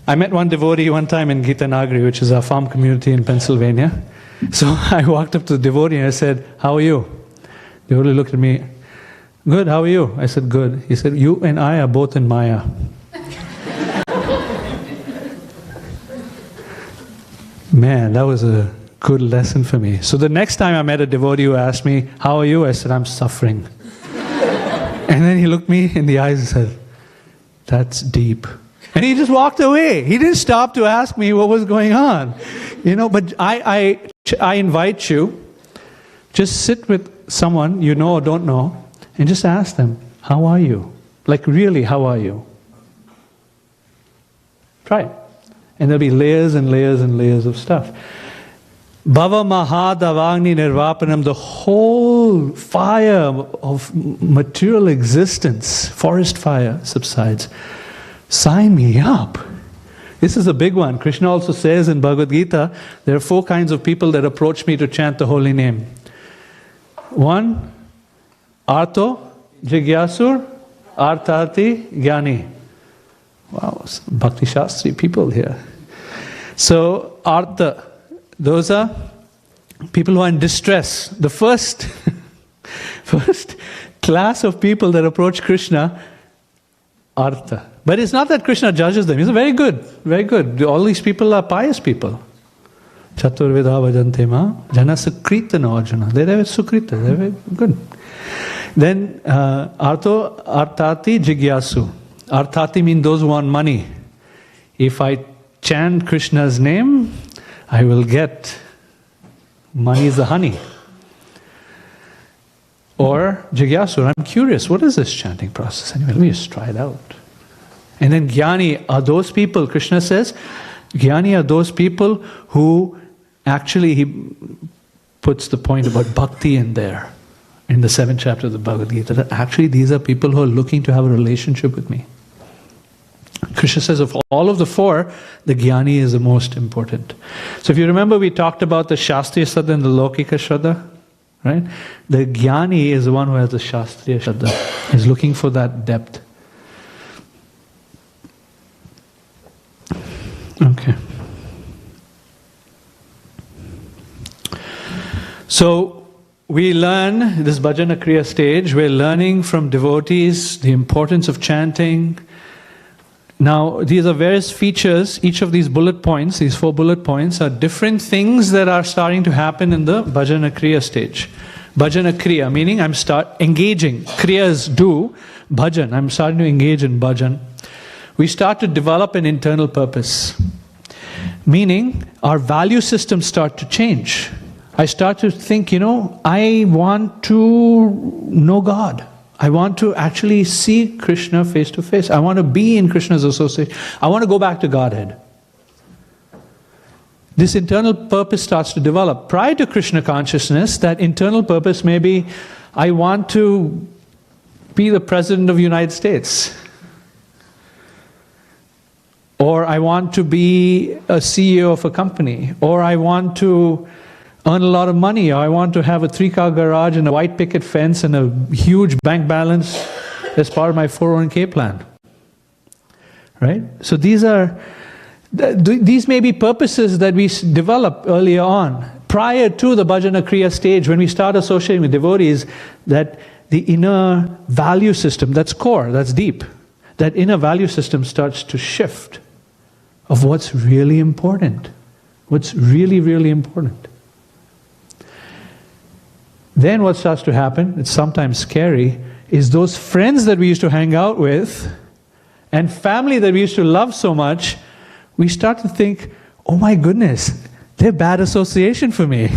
I met one devotee one time in Gita Nagari, which is a farm community in Pennsylvania. So I walked up to the devotee and I said, how are you? The devotee looked at me, good, how are you? I said, good. He said, you and I are both in Maya. Man, that was a good lesson for me. So the next time I met a devotee who asked me, how are you? I said, I'm suffering. And then he looked me in the eyes and said, that's deep. And he just walked away. He didn't stop to ask me what was going on. But I invite you, just sit with someone you know or don't know, and just ask them, how are you? Like really, how are you? Try it. And there'll be layers and layers and layers of stuff. Bhava Mahadavagni Nirvapanam, the whole fire of material existence, forest fire, subsides. Sign me up. This is a big one. Krishna also says in Bhagavad Gita, there are 4 kinds of people that approach me to chant the holy name. 1, Arto, Jigyasur, Artati, Jnani. Wow, Bhakti Shastri people here. So, Artha, those are people who are in distress. The first class of people that approach Krishna, Artha. But it's not that Krishna judges them. He's very good, very good. All these people are pious people. Chaturveda bhajante ma, jana sukrita no arjuna. They're sukrita, they're very good. Then, Artati Jigyasu. Artati means those who want money. If I chant Krishna's name, I will get money is the honey. Or Jigyasur, I'm curious, what is this chanting process? Anyway, let me just try it out. And then Jnani are those people, Krishna says, Jnani are those people who actually, he puts the point about bhakti in there, in the 7th chapter of the Bhagavad Gita, that actually these are people who are looking to have a relationship with me. Krishna says of all of the 4, the Jnani is the most important. So if you remember, we talked about the Shastriya Shraddha and the Laukika Shraddha, right? The Jnani is the one who has the Shastriya Shraddha. He's looking for that depth. Okay. So we learn, this Bhajana Kriya stage, we're learning from devotees the importance of chanting. Now, these are various features. Each of these bullet points, these 4 bullet points, are different things that are starting to happen in the Bhajana Kriya stage. Bhajana Kriya, meaning I'm engaging. Kriya is do. Bhajan, I'm starting to engage in bhajan. We start to develop an internal purpose. Meaning, our value systems start to change. I start to think, I want to know God. I want to actually see Krishna face to face. I want to be in Krishna's association. I want to go back to Godhead. This internal purpose starts to develop. Prior to Krishna consciousness, that internal purpose may be, I want to be the President of the United States. Or I want to be a CEO of a company. Or I want to earn a lot of money, or I want to have a 3-car garage and a white picket fence and a huge bank balance as part of my 401k plan. Right? So these may be purposes that we develop earlier on, prior to the Bhajana Kriya stage, when we start associating with devotees, that the inner value system, that's core, that's deep, that inner value system starts to shift of what's really important, what's really, really important. Then what starts to happen, it's sometimes scary, is those friends that we used to hang out with and family that we used to love so much, we start to think, oh my goodness, they're bad association for me.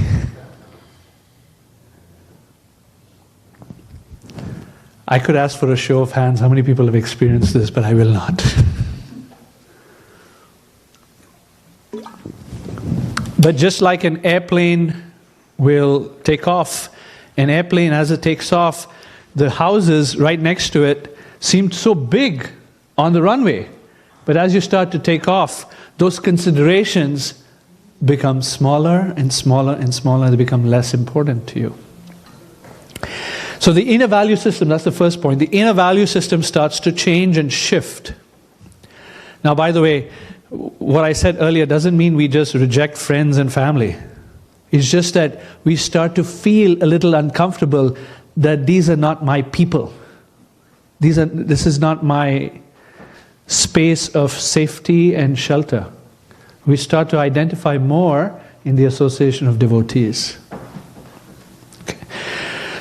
I could ask for a show of hands how many people have experienced this, but I will not. But just like an airplane will take off, an airplane, as it takes off, the houses right next to it seemed so big on the runway. But as you start to take off, those considerations become smaller and smaller and smaller. They become less important to you. So the inner value system, that's the first point. The inner value system starts to change and shift. Now, by the way, what I said earlier doesn't mean we just reject friends and family. It's just that we start to feel a little uncomfortable that these are not my people. This is not my space of safety and shelter. we start to identify more in the association of devotees. Okay.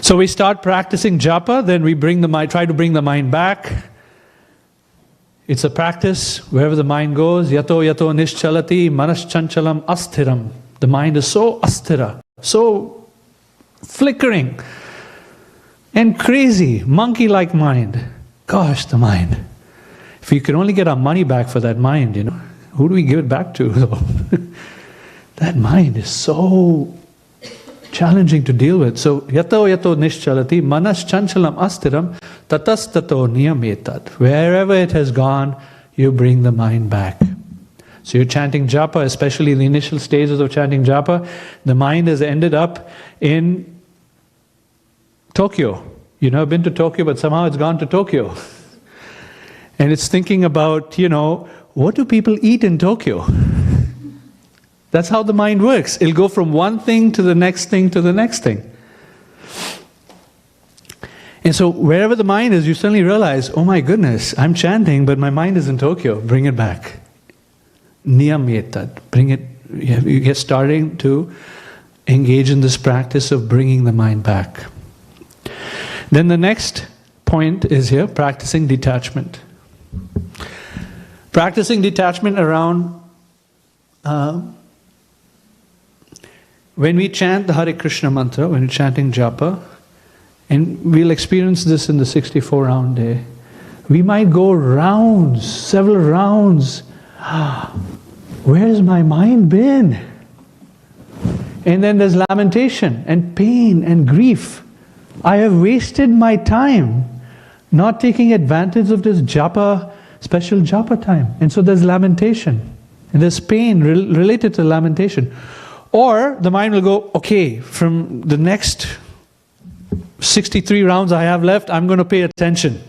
So we start practicing japa, then we try to bring the mind back. It's a practice wherever the mind goes. Yato yato nischalati manaschanchalam asthiram. The mind is so asthira, so flickering and crazy, monkey-like mind. Gosh, the mind. If we could only get our money back for that mind, who do we give it back to? That mind is so challenging to deal with. So, yato yato nischalati manas chanchalam astiram tatas tato niyametad. Wherever it has gone, you bring the mind back. So you're chanting japa, especially in the initial stages of chanting japa, the mind has ended up in Tokyo. You've never been to Tokyo, but somehow it's gone to Tokyo. And it's thinking about, what do people eat in Tokyo? That's how the mind works. It'll go from one thing to the next thing to the next thing. And so wherever the mind is, you suddenly realize, oh my goodness, I'm chanting, but my mind is in Tokyo. Bring it back. Niyametad. Bring it. You get starting to engage in this practice of bringing the mind back. Then the next point is here, practicing detachment. Practicing detachment around when we chant the Hare Krishna mantra, when we're chanting japa, and we'll experience this in the 64-round day, we might go rounds, several rounds. Where's my mind been? And then there's lamentation and pain and grief. I have wasted my time not taking advantage of this japa, special japa time. And so there's lamentation. And there's pain related to lamentation. Or the mind will go, okay, from the next 63 rounds I have left, I'm going to pay attention.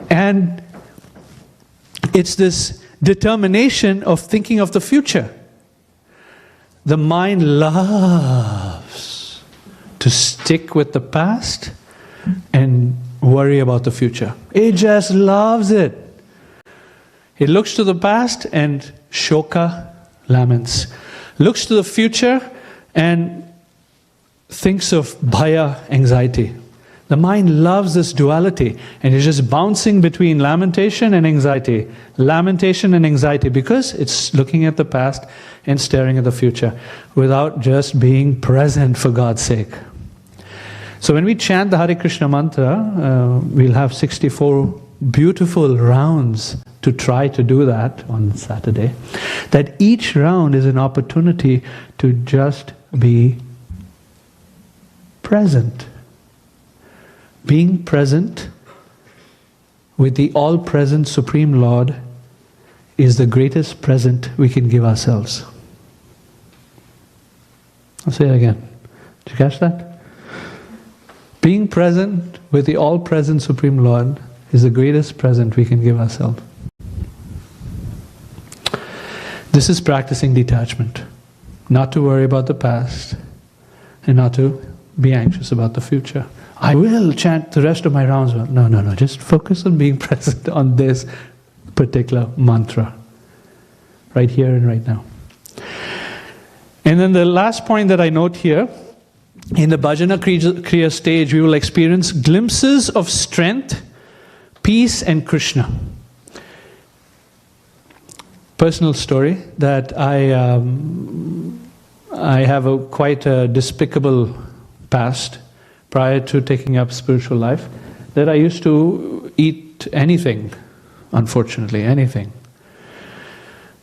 And it's this determination of thinking of the future. The mind loves to stick with the past and worry about the future. It just loves it. It looks to the past and shoka, laments. Looks to the future and thinks of bhaya, anxiety. The mind loves this duality and it's just bouncing between lamentation and anxiety. Lamentation and anxiety because it's looking at the past and staring at the future without just being present for God's sake. So when we chant the Hare Krishna mantra, we'll have 64 beautiful rounds to try to do that on Saturday. That each round is an opportunity to just be present. Being present with the all-present Supreme Lord is the greatest present we can give ourselves. I'll say it again. Did you catch that? Being present with the all-present Supreme Lord is the greatest present we can give ourselves. This is practicing detachment. Not to worry about the past and not to be anxious about the future. I will chant the rest of my rounds. No. Just focus on being present on this particular mantra. Right here and right now. And then the last point that I note here, in the Bhajana Kriya stage, we will experience glimpses of strength, peace and Krishna. Personal story that I have a quite a despicable past prior to taking up spiritual life, that I used to eat anything, unfortunately, anything.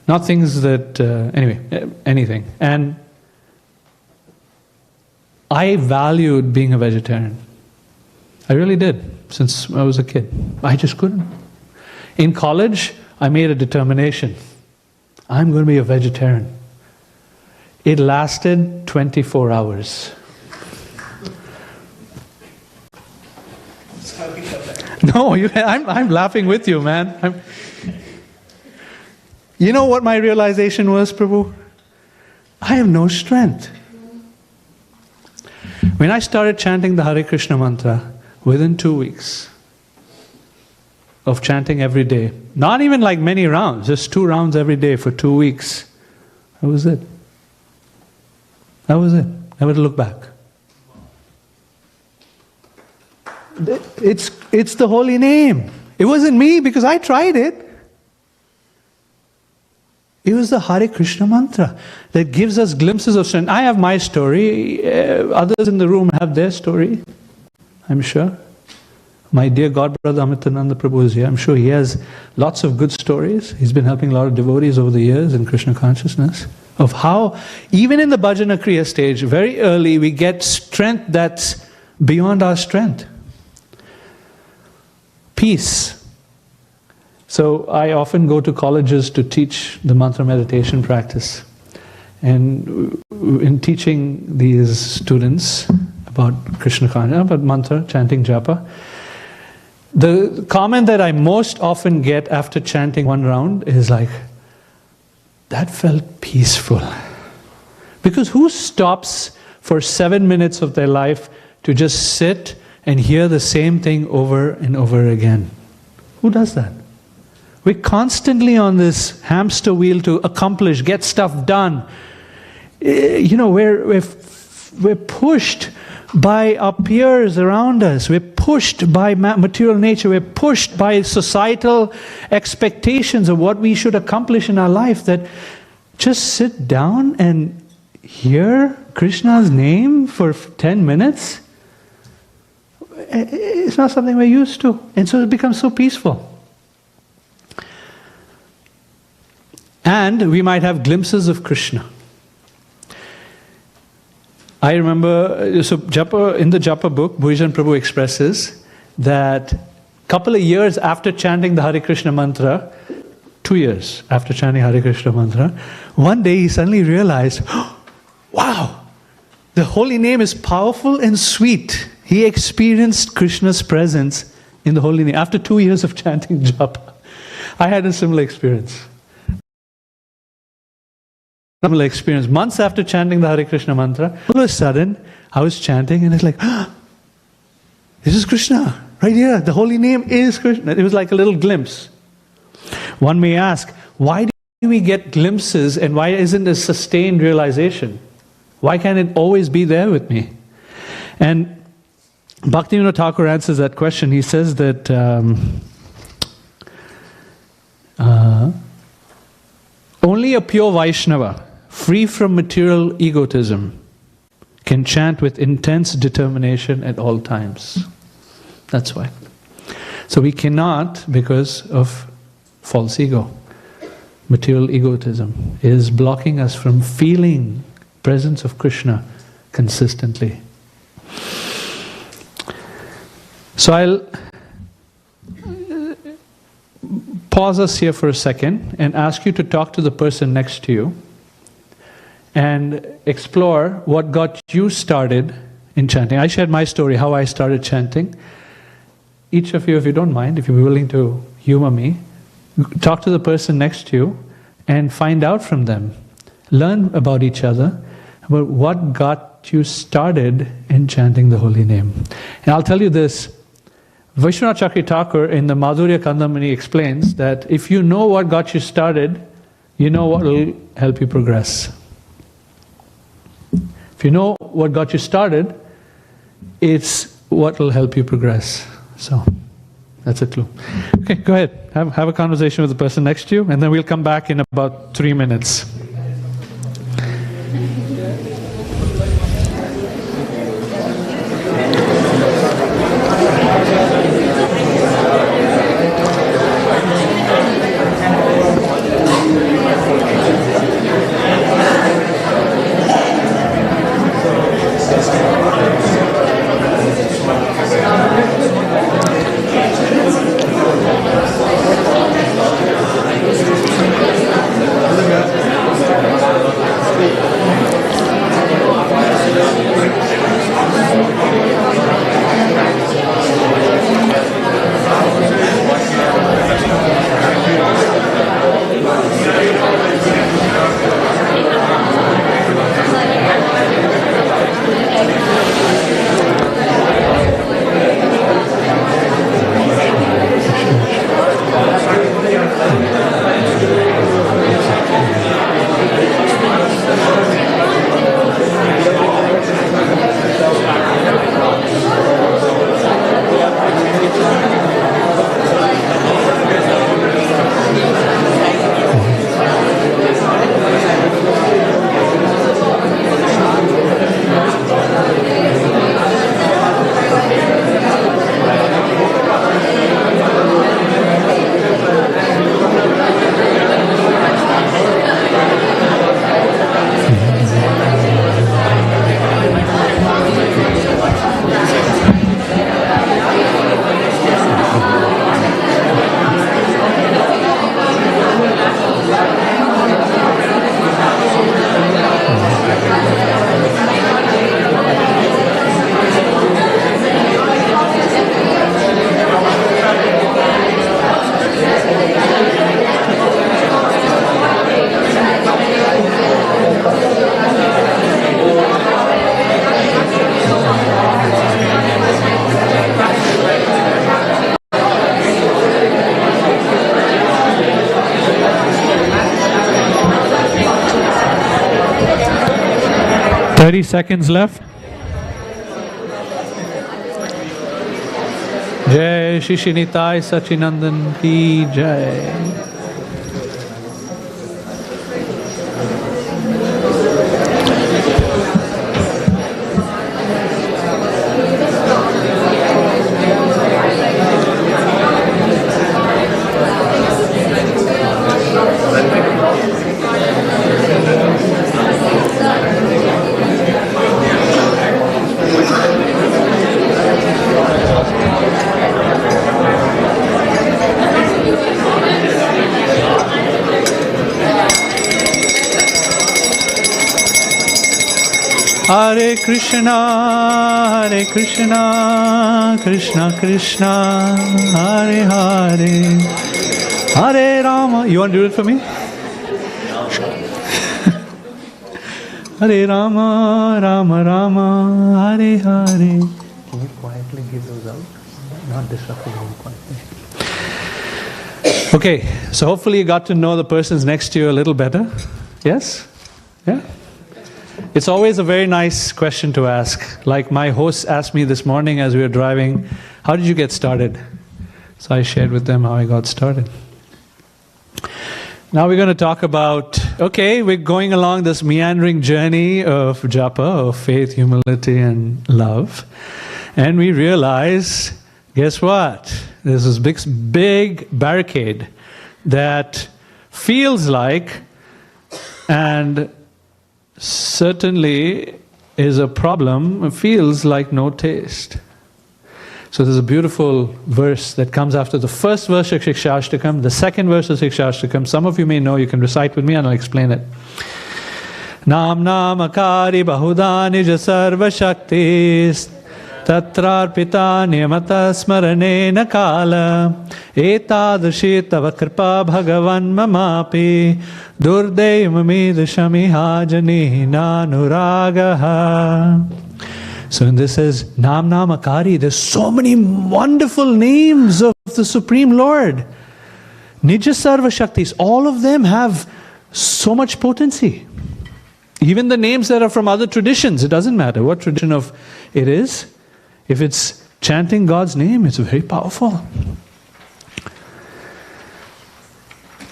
Not things that, anything. And I valued being a vegetarian. I really did, since I was a kid. I just couldn't. In college, I made a determination. I'm going to be a vegetarian. It lasted 24 hours. No, I'm laughing with you, man. You know what my realization was, Prabhu? I have no strength. When I started chanting the Hare Krishna mantra, within 2 weeks, of chanting every day. Not even like many rounds, just 2 rounds every day for 2 weeks. That was it. That was it. Never to look back. It's the holy name. It wasn't me because I tried it. It was the Hare Krishna mantra that gives us glimpses of strength. I have my story. Others in the room have their story, I'm sure. My dear God brother Amitananda Prabhu is here. I'm sure he has lots of good stories. He's been helping a lot of devotees over the years in Krishna consciousness. Of how, even in the Bhajana Kriya stage, very early we get strength that's beyond our strength. Peace. So I often go to colleges to teach the mantra meditation practice. And in teaching these students about Krishna consciousness, about mantra, chanting japa, the comment that I most often get after chanting 1 round is like, that felt peaceful. Because who stops for 7 minutes of their life to just sit and hear the same thing over and over again? Who does that? We're constantly on this hamster wheel to accomplish, get stuff done. You know, we're pushed by our peers around us. We're pushed by material nature. We're pushed by societal expectations of what we should accomplish in our life, that just sit down and hear Krishna's name for 10 minutes. It's not something we're used to. And so it becomes so peaceful. And we might have glimpses of Krishna. I remember, so Japa, in the Japa book, Bhujan Prabhu expresses that a couple of years after chanting the Hare Krishna mantra, 2 years after chanting Hare Krishna mantra, one day he suddenly realized, oh, wow, the holy name is powerful and sweet. He experienced Krishna's presence in the holy name after 2 years of chanting Japa. I had a similar experience. Months after chanting the Hare Krishna mantra, all of a sudden, I was chanting and it's like, oh, this is Krishna, right here. The holy name is Krishna. It was like a little glimpse. One may ask, why do we get glimpses and why isn't it sustained realization? Why can't it always be there with me? And Bhaktivinoda Thakur answers that question. He says that only a pure Vaishnava, free from material egotism, can chant with intense determination at all times. That's why. So we cannot because of false ego. Material egotism is blocking us from feeling presence of Krishna consistently. So I'll pause us here for a second and ask you to talk to the person next to you and explore what got you started in chanting. I shared my story, how I started chanting. Each of you, if you don't mind, if you're willing to humor me, talk to the person next to you and find out from them. Learn about each other, about what got you started in chanting the holy name. And I'll tell you this, Vishwanath Chakri Thakur in the Madhurya Kandamani explains that if you know what got you started, you know what will help you progress. If you know what got you started, it's what will help you progress. So, that's a clue. Okay, go ahead. Have a conversation with the person next to you, and then we'll come back in about 3 minutes. 30 seconds left. Jai Shishinitai Sachinandan Ki Jai. Hare Krishna, Krishna Krishna, Hare Hare, Hare Rama. You want to do it for me? Hare Rama, Rama Rama, Hare Hare. Can you quietly give those out? Not disrupt the room quietly. Okay, so hopefully you got to know the persons next to you a little better. Yes? Yeah? It's always a very nice question to ask. Like my host asked me this morning as we were driving, how did you get started? So I shared with them how I got started. Now we're going to talk about, okay, we're going along this meandering journey of Japa, of faith, humility and love. And we realize, guess what? There's this big barricade that feels like and certainly is a problem, feels like no taste. So there's a beautiful verse that comes after the first verse of Shikshashtakam, the second verse of Shikshashtakam. Some of you may know, you can recite with me and I'll explain it. Nam namakari bahuda nija sarva shaktis tatrarpita niyamata smaranena kala etadashi tava kripa bhagavan mamapi durdevamidashami hajani nanuragaha. So when this says Nam Namakari, there's so many wonderful names of the Supreme Lord. Nija Sarva Shaktis, all of them have so much potency. Even the names that are from other traditions, it doesn't matter what tradition of it is. If it's chanting God's name, it's very powerful.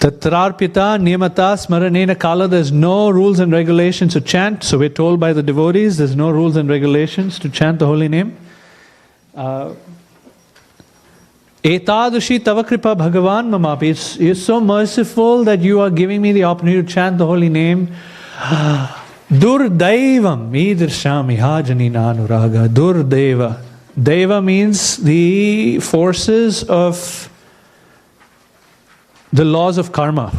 Tatrarpita niyamata smaranena kala, there's no rules and regulations to chant. So we're told by the devotees, there's no rules and regulations to chant the holy name. Etadashi tava kripa bhagavan mamapi, you're so merciful that you are giving me the opportunity to chant the holy name. Durdaivam idirshami hajani nanuraga. Durdeva. Deva means the forces of the laws of karma,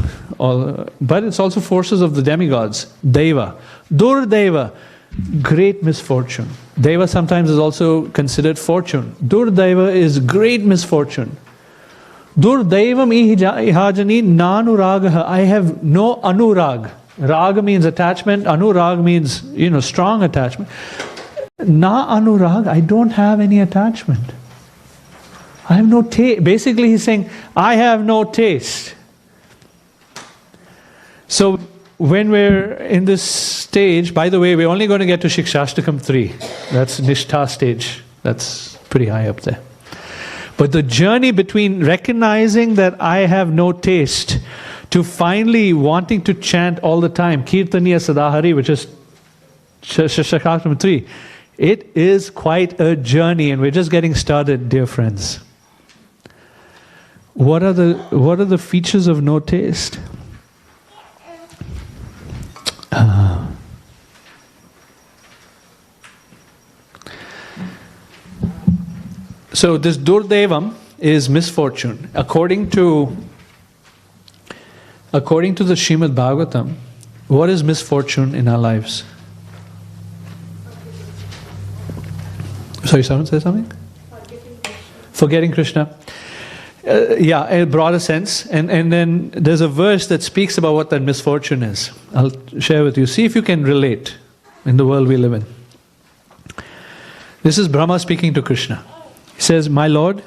but it's also forces of the demigods. Deva. Durdeva, great misfortune. Deva sometimes is also considered fortune. Durdeva is great misfortune. Durdevam ihajani nanuragaha, I have no anurag. Raga means attachment, anurag means, strong attachment. Na anurag, I don't have any attachment. I have no taste. Basically he's saying, I have no taste. So when we're in this stage, by the way, we're only going to get to Shikshashtakam 3. That's Nishtha stage. That's pretty high up there. But the journey between recognizing that I have no taste to finally wanting to chant all the time, Kirtaniya Sadahari, which is Shikshashtakam 3, it is quite a journey and we're just getting started, dear friends. What are the features of no taste? So this Durdevam is misfortune. According to the Srimad Bhagavatam, what is misfortune in our lives? Sorry, someone say something? Forgetting Krishna. Yeah, in a broader sense. And then there's a verse that speaks about what that misfortune is. I'll share with you. See if you can relate in the world we live in. This is Brahma speaking to Krishna. He says, my Lord,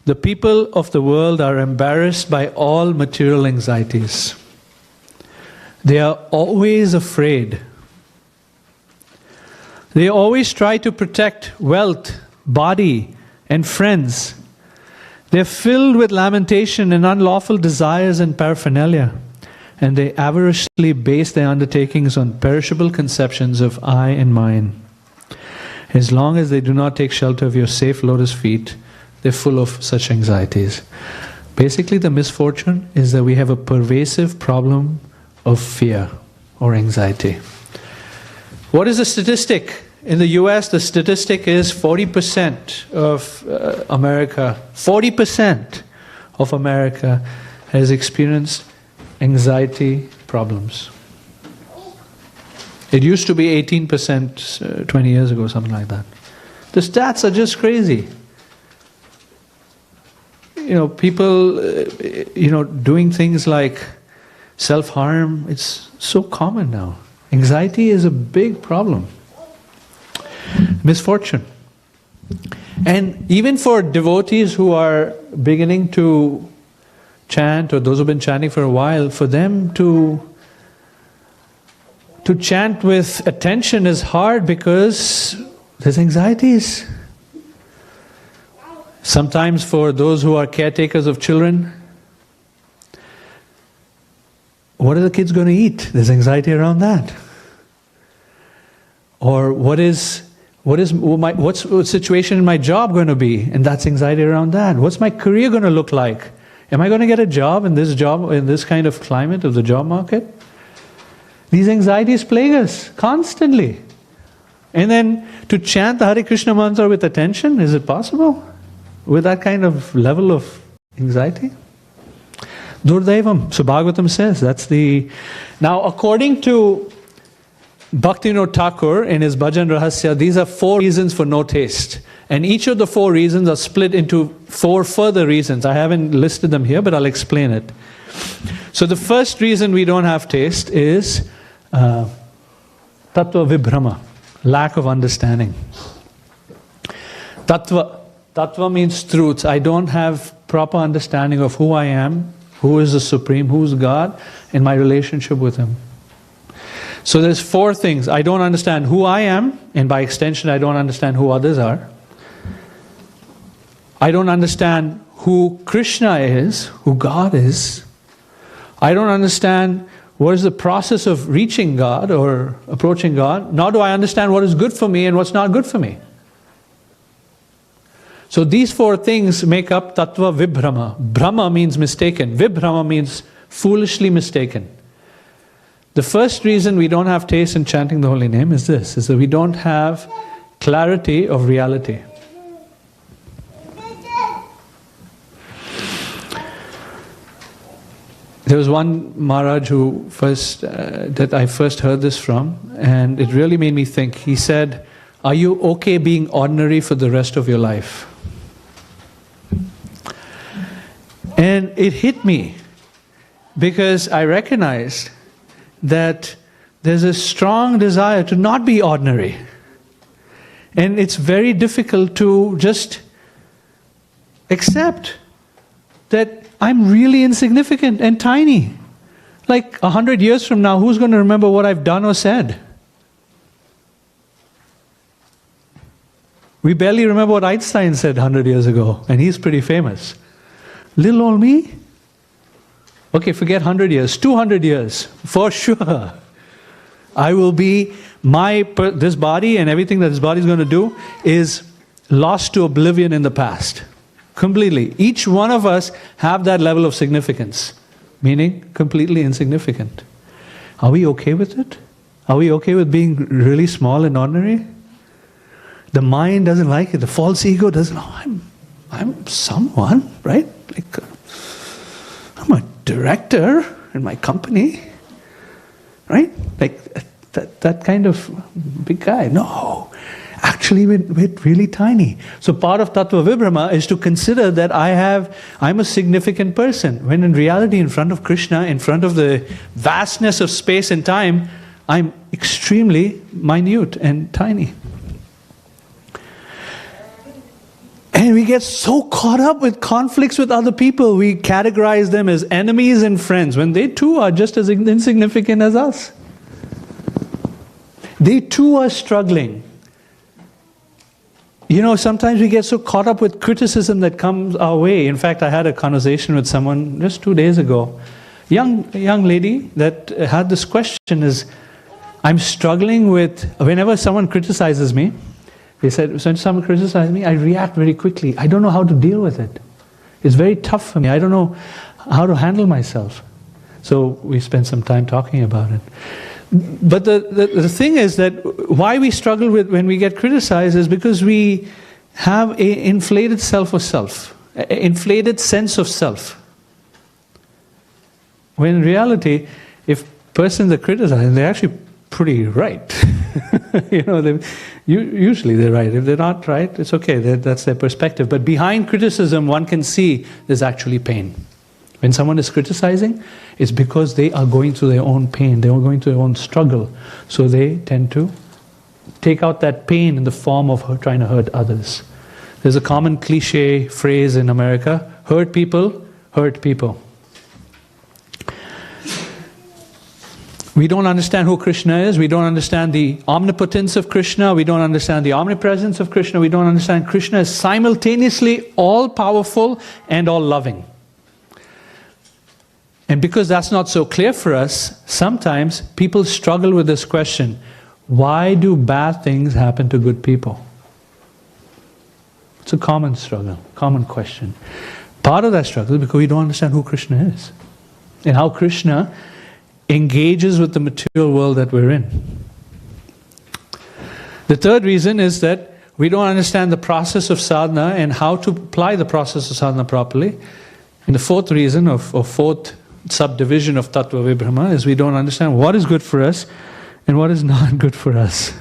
the people of the world are embarrassed by all material anxieties. They are always afraid They always try to protect wealth, body, and friends. They're filled with lamentation and unlawful desires and paraphernalia, and they avariciously base their undertakings on perishable conceptions of I and mine. As long as they do not take shelter of your safe lotus feet, they're full of such anxieties. Basically, the misfortune is that we have a pervasive problem of fear or anxiety. What is the statistic? In the US, the statistic is 40% of America, 40% of America has experienced anxiety problems. It used to be 18% 20 years ago, something like that. The stats are just crazy. People, doing things like self-harm, it's so common now. Anxiety is a big problem. Misfortune. And even for devotees who are beginning to chant, or those who've been chanting for a while, for them to chant with attention is hard because there's anxieties. Sometimes for those who are caretakers of children, what are the kids going to eat? There's anxiety around that. Or what's the situation in my job going to be? And that's anxiety around that. What's my career going to look like? Am I going to get a job in this kind of climate of the job market? These anxieties plague us constantly. And then to chant the Hare Krishna mantra with attention, is it possible? With that kind of level of anxiety? Durdevam. So Bhagavatam says, that's the... Now according to Bhaktivinoda Thakur in his Bhajan Rahasya, these are 4 reasons for no taste. And each of the 4 reasons are split into 4 further reasons. I haven't listed them here, but I'll explain it. So the first reason we don't have taste is Tattva Vibhrama, lack of understanding. Tattva means truths. I don't have proper understanding of who I am, who is the Supreme, who is God, and my relationship with Him. So there's 4 things. I don't understand who I am, and by extension I don't understand who others are. I don't understand who Krishna is, who God is. I don't understand what is the process of reaching God or approaching God. Nor do I understand what is good for me and what's not good for me. So these 4 things make up Tattva Vibhrama. Brahma means mistaken. Vibhrama means foolishly mistaken. The first reason we don't have taste in chanting the holy name is this, is that we don't have clarity of reality. There was one Maharaj who that I first heard this from, and it really made me think. He said, "Are you okay being ordinary for the rest of your life?" And it hit me, because I recognized that there's a strong desire to not be ordinary. And it's very difficult to just accept that I'm really insignificant and tiny. Like 100 years from now, who's going to remember what I've done or said? We barely remember what Einstein said 100 years ago, and he's pretty famous. Little old me? Okay, forget 100 years, 200 years, for sure. I will be, this body and everything that this body is going to do is lost to oblivion in the past. Completely. Each one of us have that level of significance, meaning completely insignificant. Are we okay with it? Are we okay with being really small and ordinary? The mind doesn't like it. The false ego doesn't. Oh, I'm someone, right? Like, I'm a director in my company, right? Like that kind of big guy. No, actually we're really tiny. So part of Tattva Vibhrama is to consider that I'm a significant person, when in reality, in front of Krishna, in front of the vastness of space and time, I'm extremely minute and tiny. And we get so caught up with conflicts with other people, we categorize them as enemies and friends, when they too are just as insignificant as us. They too are struggling. sometimes we get so caught up with criticism that comes our way. In fact, I had a conversation with someone just 2 days ago. A young lady that had this question is, I'm struggling with, whenever someone criticizes me, they said, when someone criticizes me, I react very quickly. I don't know how to deal with it. It's very tough for me. I don't know how to handle myself. So we spent some time talking about it. But the thing is that why we struggle with when we get criticized is because we have an inflated self of self, an inflated sense of self. When in reality, if persons are criticizing, they're actually pretty right. Usually they're right. If they're not right, it's okay. That's their perspective. But behind criticism, one can see there's actually pain. When someone is criticizing, it's because they are going through their own pain. They are going through their own struggle. So they tend to take out that pain in the form of trying to hurt others. There's a common cliche phrase in America, hurt people, hurt people. We don't understand who Krishna is. We don't understand the omnipotence of Krishna. We don't understand the omnipresence of Krishna. We don't understand Krishna is simultaneously all-powerful and all-loving. And because that's not so clear for us, sometimes people struggle with this question, why do bad things happen to good people? It's a common struggle, common question. Part of that struggle is because we don't understand who Krishna is and how Krishna engages with the material world that we're in. The third reason is that we don't understand the process of sadhana and how to apply the process of sadhana properly. And the fourth reason, or fourth subdivision of Tattva Vibhrama, is we don't understand what is good for us and what is not good for us.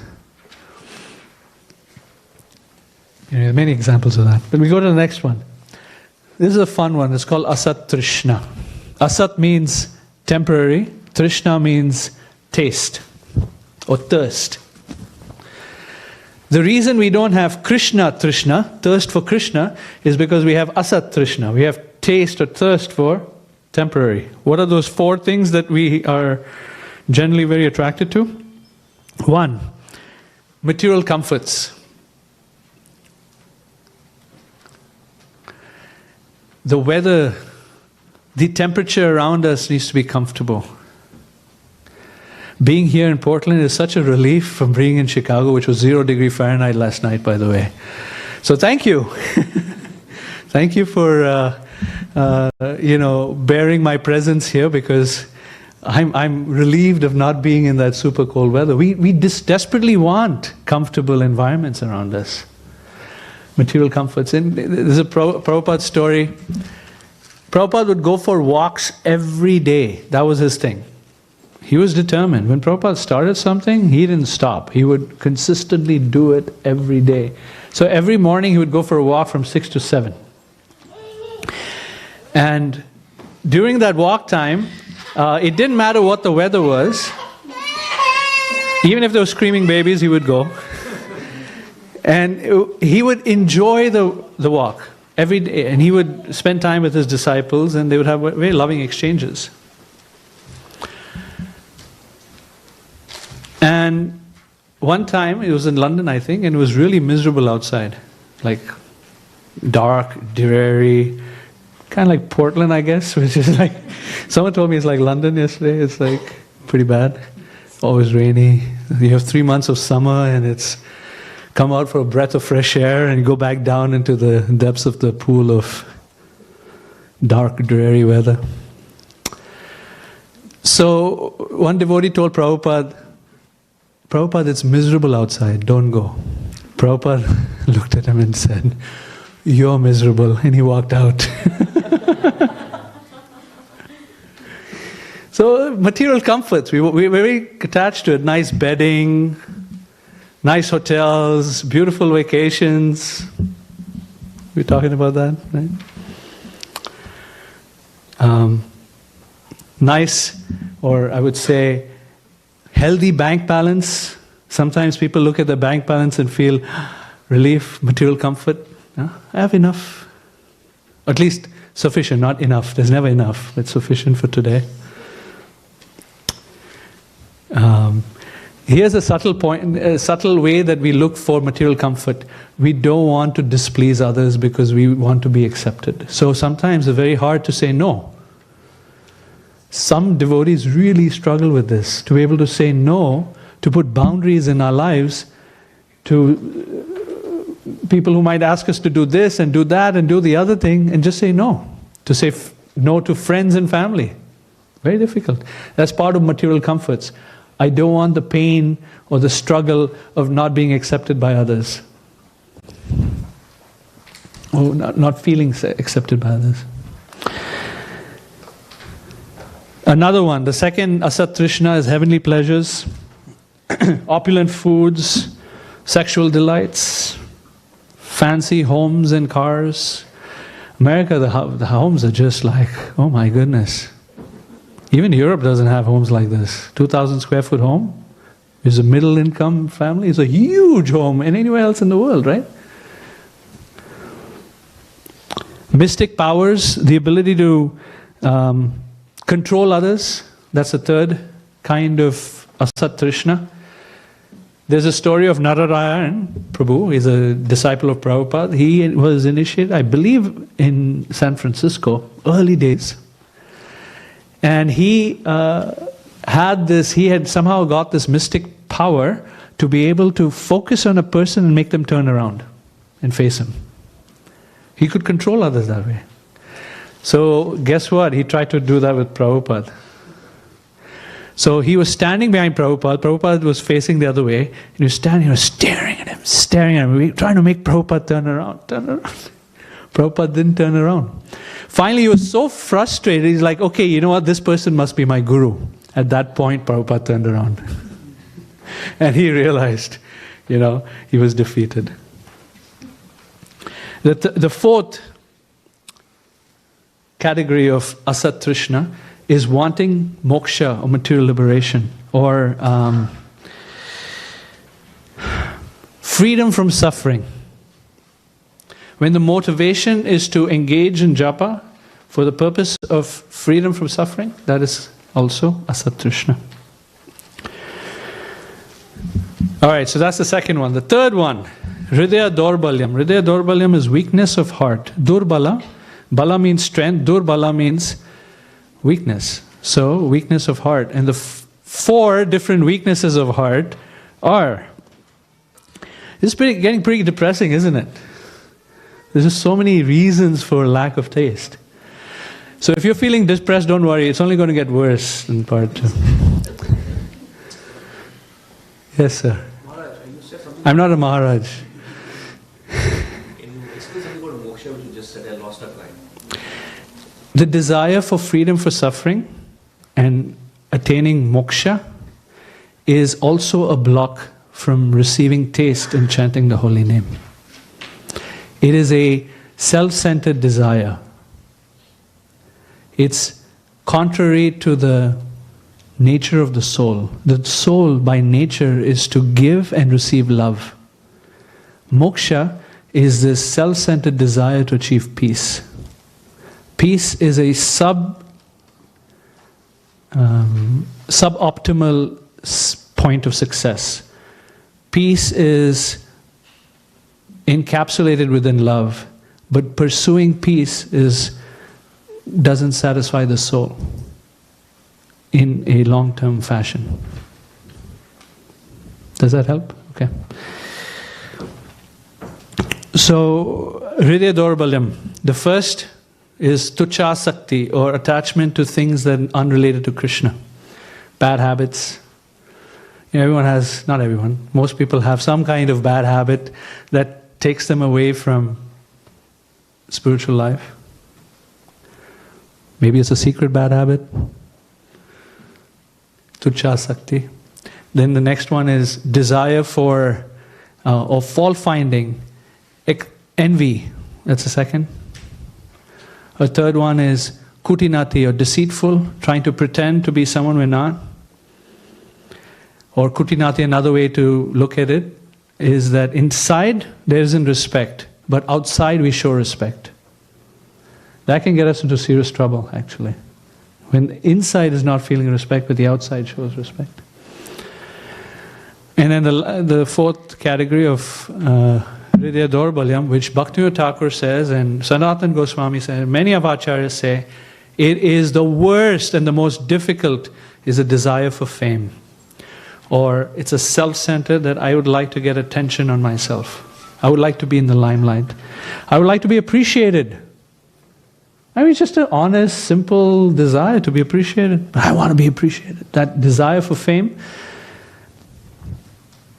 There are many examples of that. But we go to the next one. This is a fun one. It's called Asat Trishna. Asat means temporary. Trishna means taste or thirst. The reason we don't have Krishna Trishna, thirst for Krishna, is because we have Asat Trishna. We have taste or thirst for temporary. What are those four things that we are generally very attracted to? One, material comforts. The weather, the temperature around us needs to be comfortable. Being here in Portland is such a relief from being in Chicago, which was 0 degree Fahrenheit last night, by the way. So thank you. Thank you for bearing my presence here, because I'm relieved of not being in that super cold weather. We desperately want comfortable environments around us. Material comforts. And there's a Prabhupada story. Prabhupada would go for walks every day. That was his thing. He was determined. When Prabhupada started something, he didn't stop. He would consistently do it every day. So every morning he would go for a walk from 6 to 7. And during that walk time, it didn't matter what the weather was. Even if there were screaming babies, he would go. And he would enjoy the walk every day. And he would spend time with his disciples, and they would have very loving exchanges. And one time, it was in London, I think, and it was really miserable outside. Like dark, dreary, kind of like Portland, I guess, which is like, someone told me it's like London yesterday. It's like pretty bad. Always rainy. You have 3 months of summer, and it's come out for a breath of fresh air and go back down into the depths of the pool of dark, dreary weather. So one devotee told Prabhupada, it's miserable outside, don't go. Prabhupada looked at him and said, you're miserable, and he walked out. So material comforts, we're very attached to it. Nice bedding, nice hotels, beautiful vacations. We're talking about that, right? Nice, or I would say, healthy bank balance. Sometimes people look at the bank balance and feel relief, material comfort. I have enough. At least sufficient, not enough. There's never enough. It's sufficient for today. Here's a subtle point, a subtle way that we look for material comfort. We don't want to displease others because we want to be accepted. So sometimes it's very hard to say no. Some devotees really struggle with this, to be able to say no, to put boundaries in our lives to people who might ask us to do this and do that and do the other thing, and just say no. To say no to friends and family. Very difficult. That's part of material comforts. I don't want the pain or the struggle of not being accepted by others. Or not feeling accepted by others. Another one, the second asat trishna is heavenly pleasures, opulent foods, sexual delights, fancy homes and cars. America, the homes are just like, oh my goodness. Even Europe doesn't have homes like this. 2,000 square foot home is a middle income family. It's a huge home in anywhere else in the world, right? Mystic powers, the ability to control others. That's the third kind of asat trishna. There's a story of Nararayan Prabhu. He's a disciple of Prabhupada. He was initiated, I believe, in San Francisco, early days. And he had somehow got this mystic power to be able to focus on a person and make them turn around and face him. He could control others that way. So guess what? He tried to do that with Prabhupada. So he was standing behind Prabhupada. Prabhupada was facing the other way. And he was standing, he was staring at him, trying to make Prabhupada turn around. Prabhupada didn't turn around. Finally, he was so frustrated, he's like, okay, you know what, this person must be my guru. At that point, Prabhupada turned around. And he realized, he was defeated. The fourth category of asat trishna is wanting moksha or material liberation, or freedom from suffering. When the motivation is to engage in japa for the purpose of freedom from suffering, that is also asat trishna. Alright, so that's the second one. The third one, hridaya dorbalyam. Hridaya dorbalyam is weakness of heart. Durbala, bala means strength, durbala means weakness. So, weakness of heart. And the four different weaknesses of heart are... This is getting pretty depressing, isn't it? There's just so many reasons for lack of taste. So if you're feeling depressed, don't worry. It's only going to get worse in part two. Yes, sir. Maharaj, you said something. I'm not a Maharaj. Can you explain something about moksha which you just said? I lost that line. The desire for freedom for suffering and attaining moksha is also a block from receiving taste and chanting the holy name. It is a self-centered desire. It's contrary to the nature of the soul. The soul by nature is to give and receive love. Moksha is this self-centered desire to achieve peace. Peace is a suboptimal point of success. Peace is encapsulated within love, but pursuing peace doesn't satisfy the soul in a long-term fashion. Does that help? Okay. So, hridaya dorbalyam. The first is tucha sakti, or attachment to things that are unrelated to Krishna. Bad habits. Everyone has, not everyone, most people have some kind of bad habit that takes them away from spiritual life. Maybe it's a secret bad habit. Tucha sakti. Then the next one is desire for, or fault finding, envy. That's the second. A third one is kutinati, or deceitful, trying to pretend to be someone we're not. Or kutinati, another way to look at it, is that inside there isn't respect, but outside we show respect. That can get us into serious trouble, actually. When inside is not feeling respect, but the outside shows respect. And then the fourth category of Hridaya Daurbalyam, which Bhaktivinoda Thakur says, and Sanatana Goswami says, and many of Acharyas say, it is the worst and the most difficult is a desire for fame. Or it's a self-centered that I would like to get attention on myself. I would like to be in the limelight. I would like to be appreciated. I mean, it's just an honest, simple desire to be appreciated. I want to be appreciated. That desire for fame.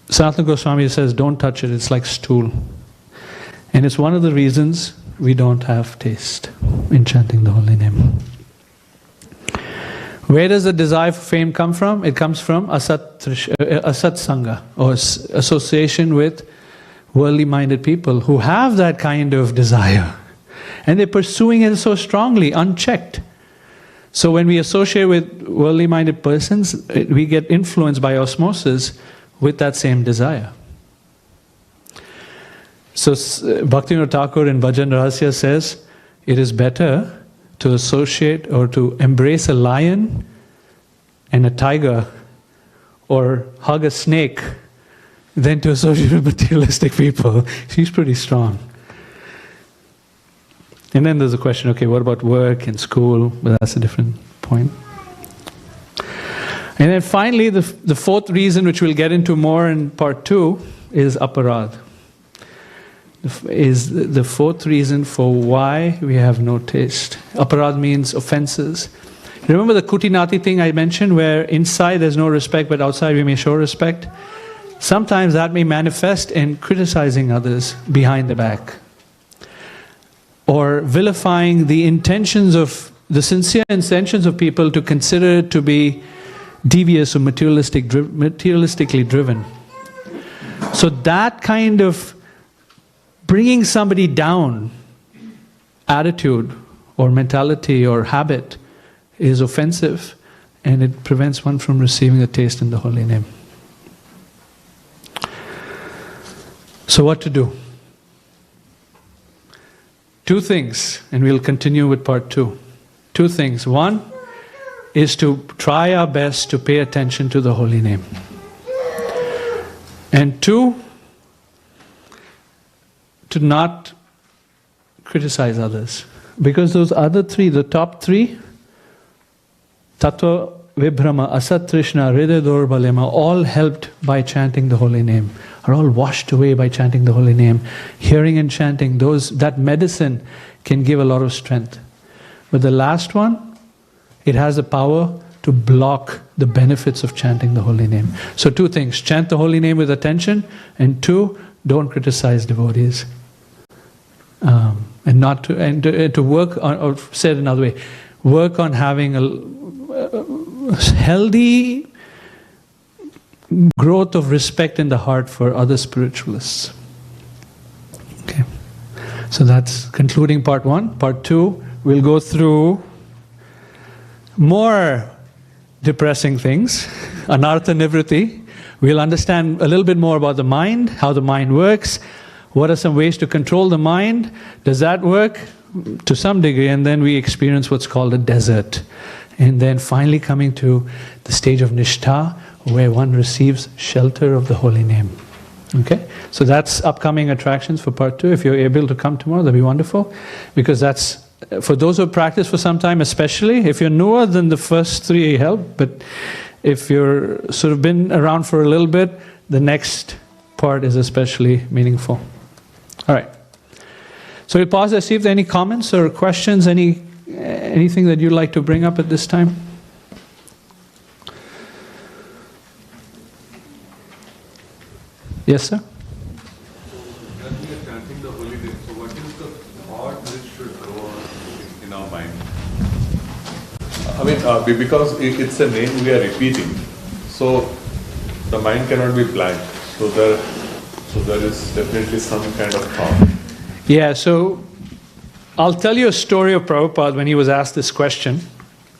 Sanatana Goswami says, don't touch it, it's like stool. And it's one of the reasons we don't have taste in chanting the holy name. Where does the desire for fame come from? It comes from asat sangha, or association with worldly minded people who have that kind of desire. And they're pursuing it so strongly, unchecked. So when we associate with worldly minded persons, we get influenced by osmosis with that same desire. So Bhaktivinoda Thakur in Bhajan Rahasya says, it is better to associate or to embrace a lion and a tiger or hug a snake than to associate with materialistic people. She's pretty strong. And then there's a question, okay, what about work and school? But that's a different point. And then finally, the fourth reason, which we'll get into more in part 2, is aparad. Is the fourth reason for why we have no taste. Aparad means offenses. Remember the Kutinati thing I mentioned, where inside there's no respect, but outside we may show respect? Sometimes that may manifest in criticizing others behind the back. Or vilifying the intentions of, the sincere intentions of people to consider it to be devious or materialistically driven. So that kind of bringing somebody down attitude or mentality or habit is offensive, and it prevents one from receiving a taste in the holy name. So what to do? Two things, and we'll continue with part 2. Two things. One is to try our best to pay attention to the holy name. And 2, to not criticize others. Because those other 3, the top 3, Tattva, Vibhrama, Asat Trishna, Hridaya Daurbalyam, are all helped by chanting the holy name, are all washed away by chanting the holy name. Hearing and chanting, that medicine can give a lot of strength. But the last one, it has the power to block the benefits of chanting the holy name. So 2 things, chant the holy name with attention, and 2, don't criticize devotees. And to work on, or said another way, work on having a healthy growth of respect in the heart for other spiritualists. Okay. So that's concluding part 1. Part 2, we'll go through more depressing things, anartha nivritti. We'll understand a little bit more about the mind, how the mind works, what are some ways to control the mind, does that work? To some degree, and then we experience what's called a desert. And then finally coming to the stage of nishtha, where one receives shelter of the holy name. Okay? So that's upcoming attractions for part 2. If you're able to come tomorrow, that'd be wonderful. Because that's, for those who have practiced for some time especially, if you're newer, then the first 3 help. But if you're sort of been around for a little bit, the next part is especially meaningful. All right. So we'll pause there, see if there are any comments or questions, anything that you'd like to bring up at this time. Yes, sir? When we are chanting the holy name, so what is the thought which should go on in our mind? I mean, because it's a name we are repeating, so the mind cannot be blank. So there is definitely some kind of thought. Yeah, so I'll tell you a story of Prabhupada when he was asked this question.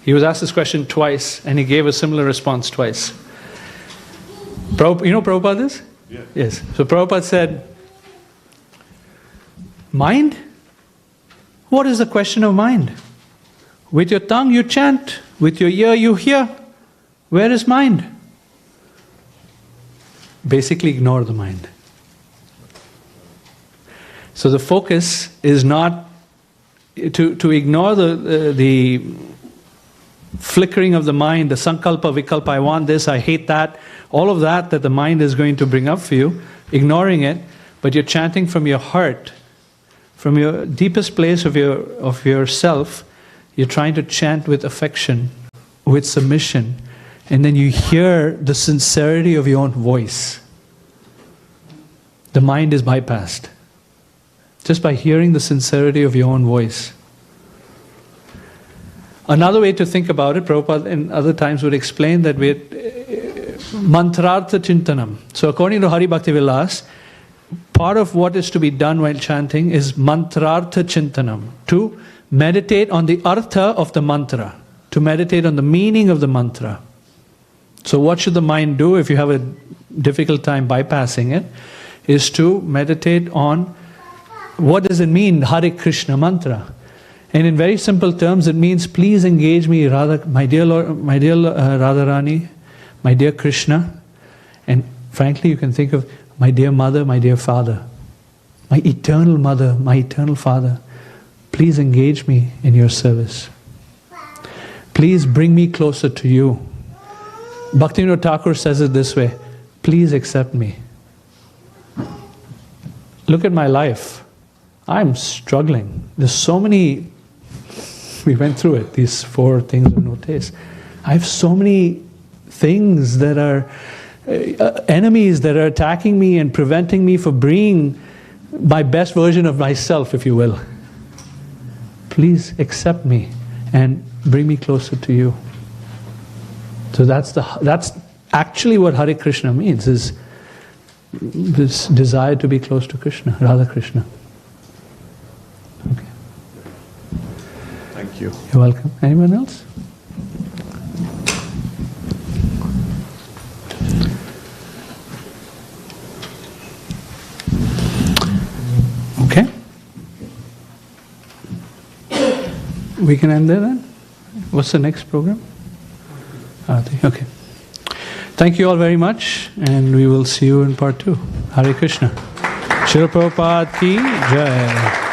He was asked this question twice, and he gave a similar response twice. You know Prabhupada is? Yeah. Yes. So Prabhupada said, mind? What is the question of mind? With your tongue you chant, with your ear you hear. Where is mind? basically ignore the mind. So the focus is not to ignore the flickering of the mind, the sankalpa, vikalpa, I want this, I hate that, all of that the mind is going to bring up for you, ignoring it, but you're chanting from your heart, from your deepest place of yourself, you're trying to chant with affection, with submission, and then you hear the sincerity of your own voice. The mind is bypassed. Just by hearing the sincerity of your own voice. Another way to think about it, Prabhupada in other times would explain that we're mantrartha chintanam. So according to Hari Bhakti Vilas, part of what is to be done while chanting is mantrartha chintanam, to meditate on the artha of the mantra, to meditate on the meaning of the mantra. So what should the mind do if you have a difficult time bypassing it, is to meditate on what does it mean, Hare Krishna mantra. And in very simple terms, it means, please engage me, Radha, my dear Lord, my dear Radharani, my dear Krishna. And frankly, you can think of my dear mother, my dear father, my eternal mother, my eternal father. Please engage me in your service. Please bring me closer to you. Bhaktivinoda Thakur says it this way, please accept me. Look at my life. I'm struggling. There's so many, we went through it, these 4 things of no taste. I have so many things that are enemies that are attacking me and preventing me from being my best version of myself, if you will. Please accept me and bring me closer to you. So that's actually what Hare Krishna means, is this desire to be close to Krishna, Radha Krishna. Okay. Thank you. You're welcome. Anyone else? Okay. We can end there then? What's the next program? Okay. Thank you all very much, and we will see you in part 2. Hare Krishna. Srila Prabhupada ki Jai.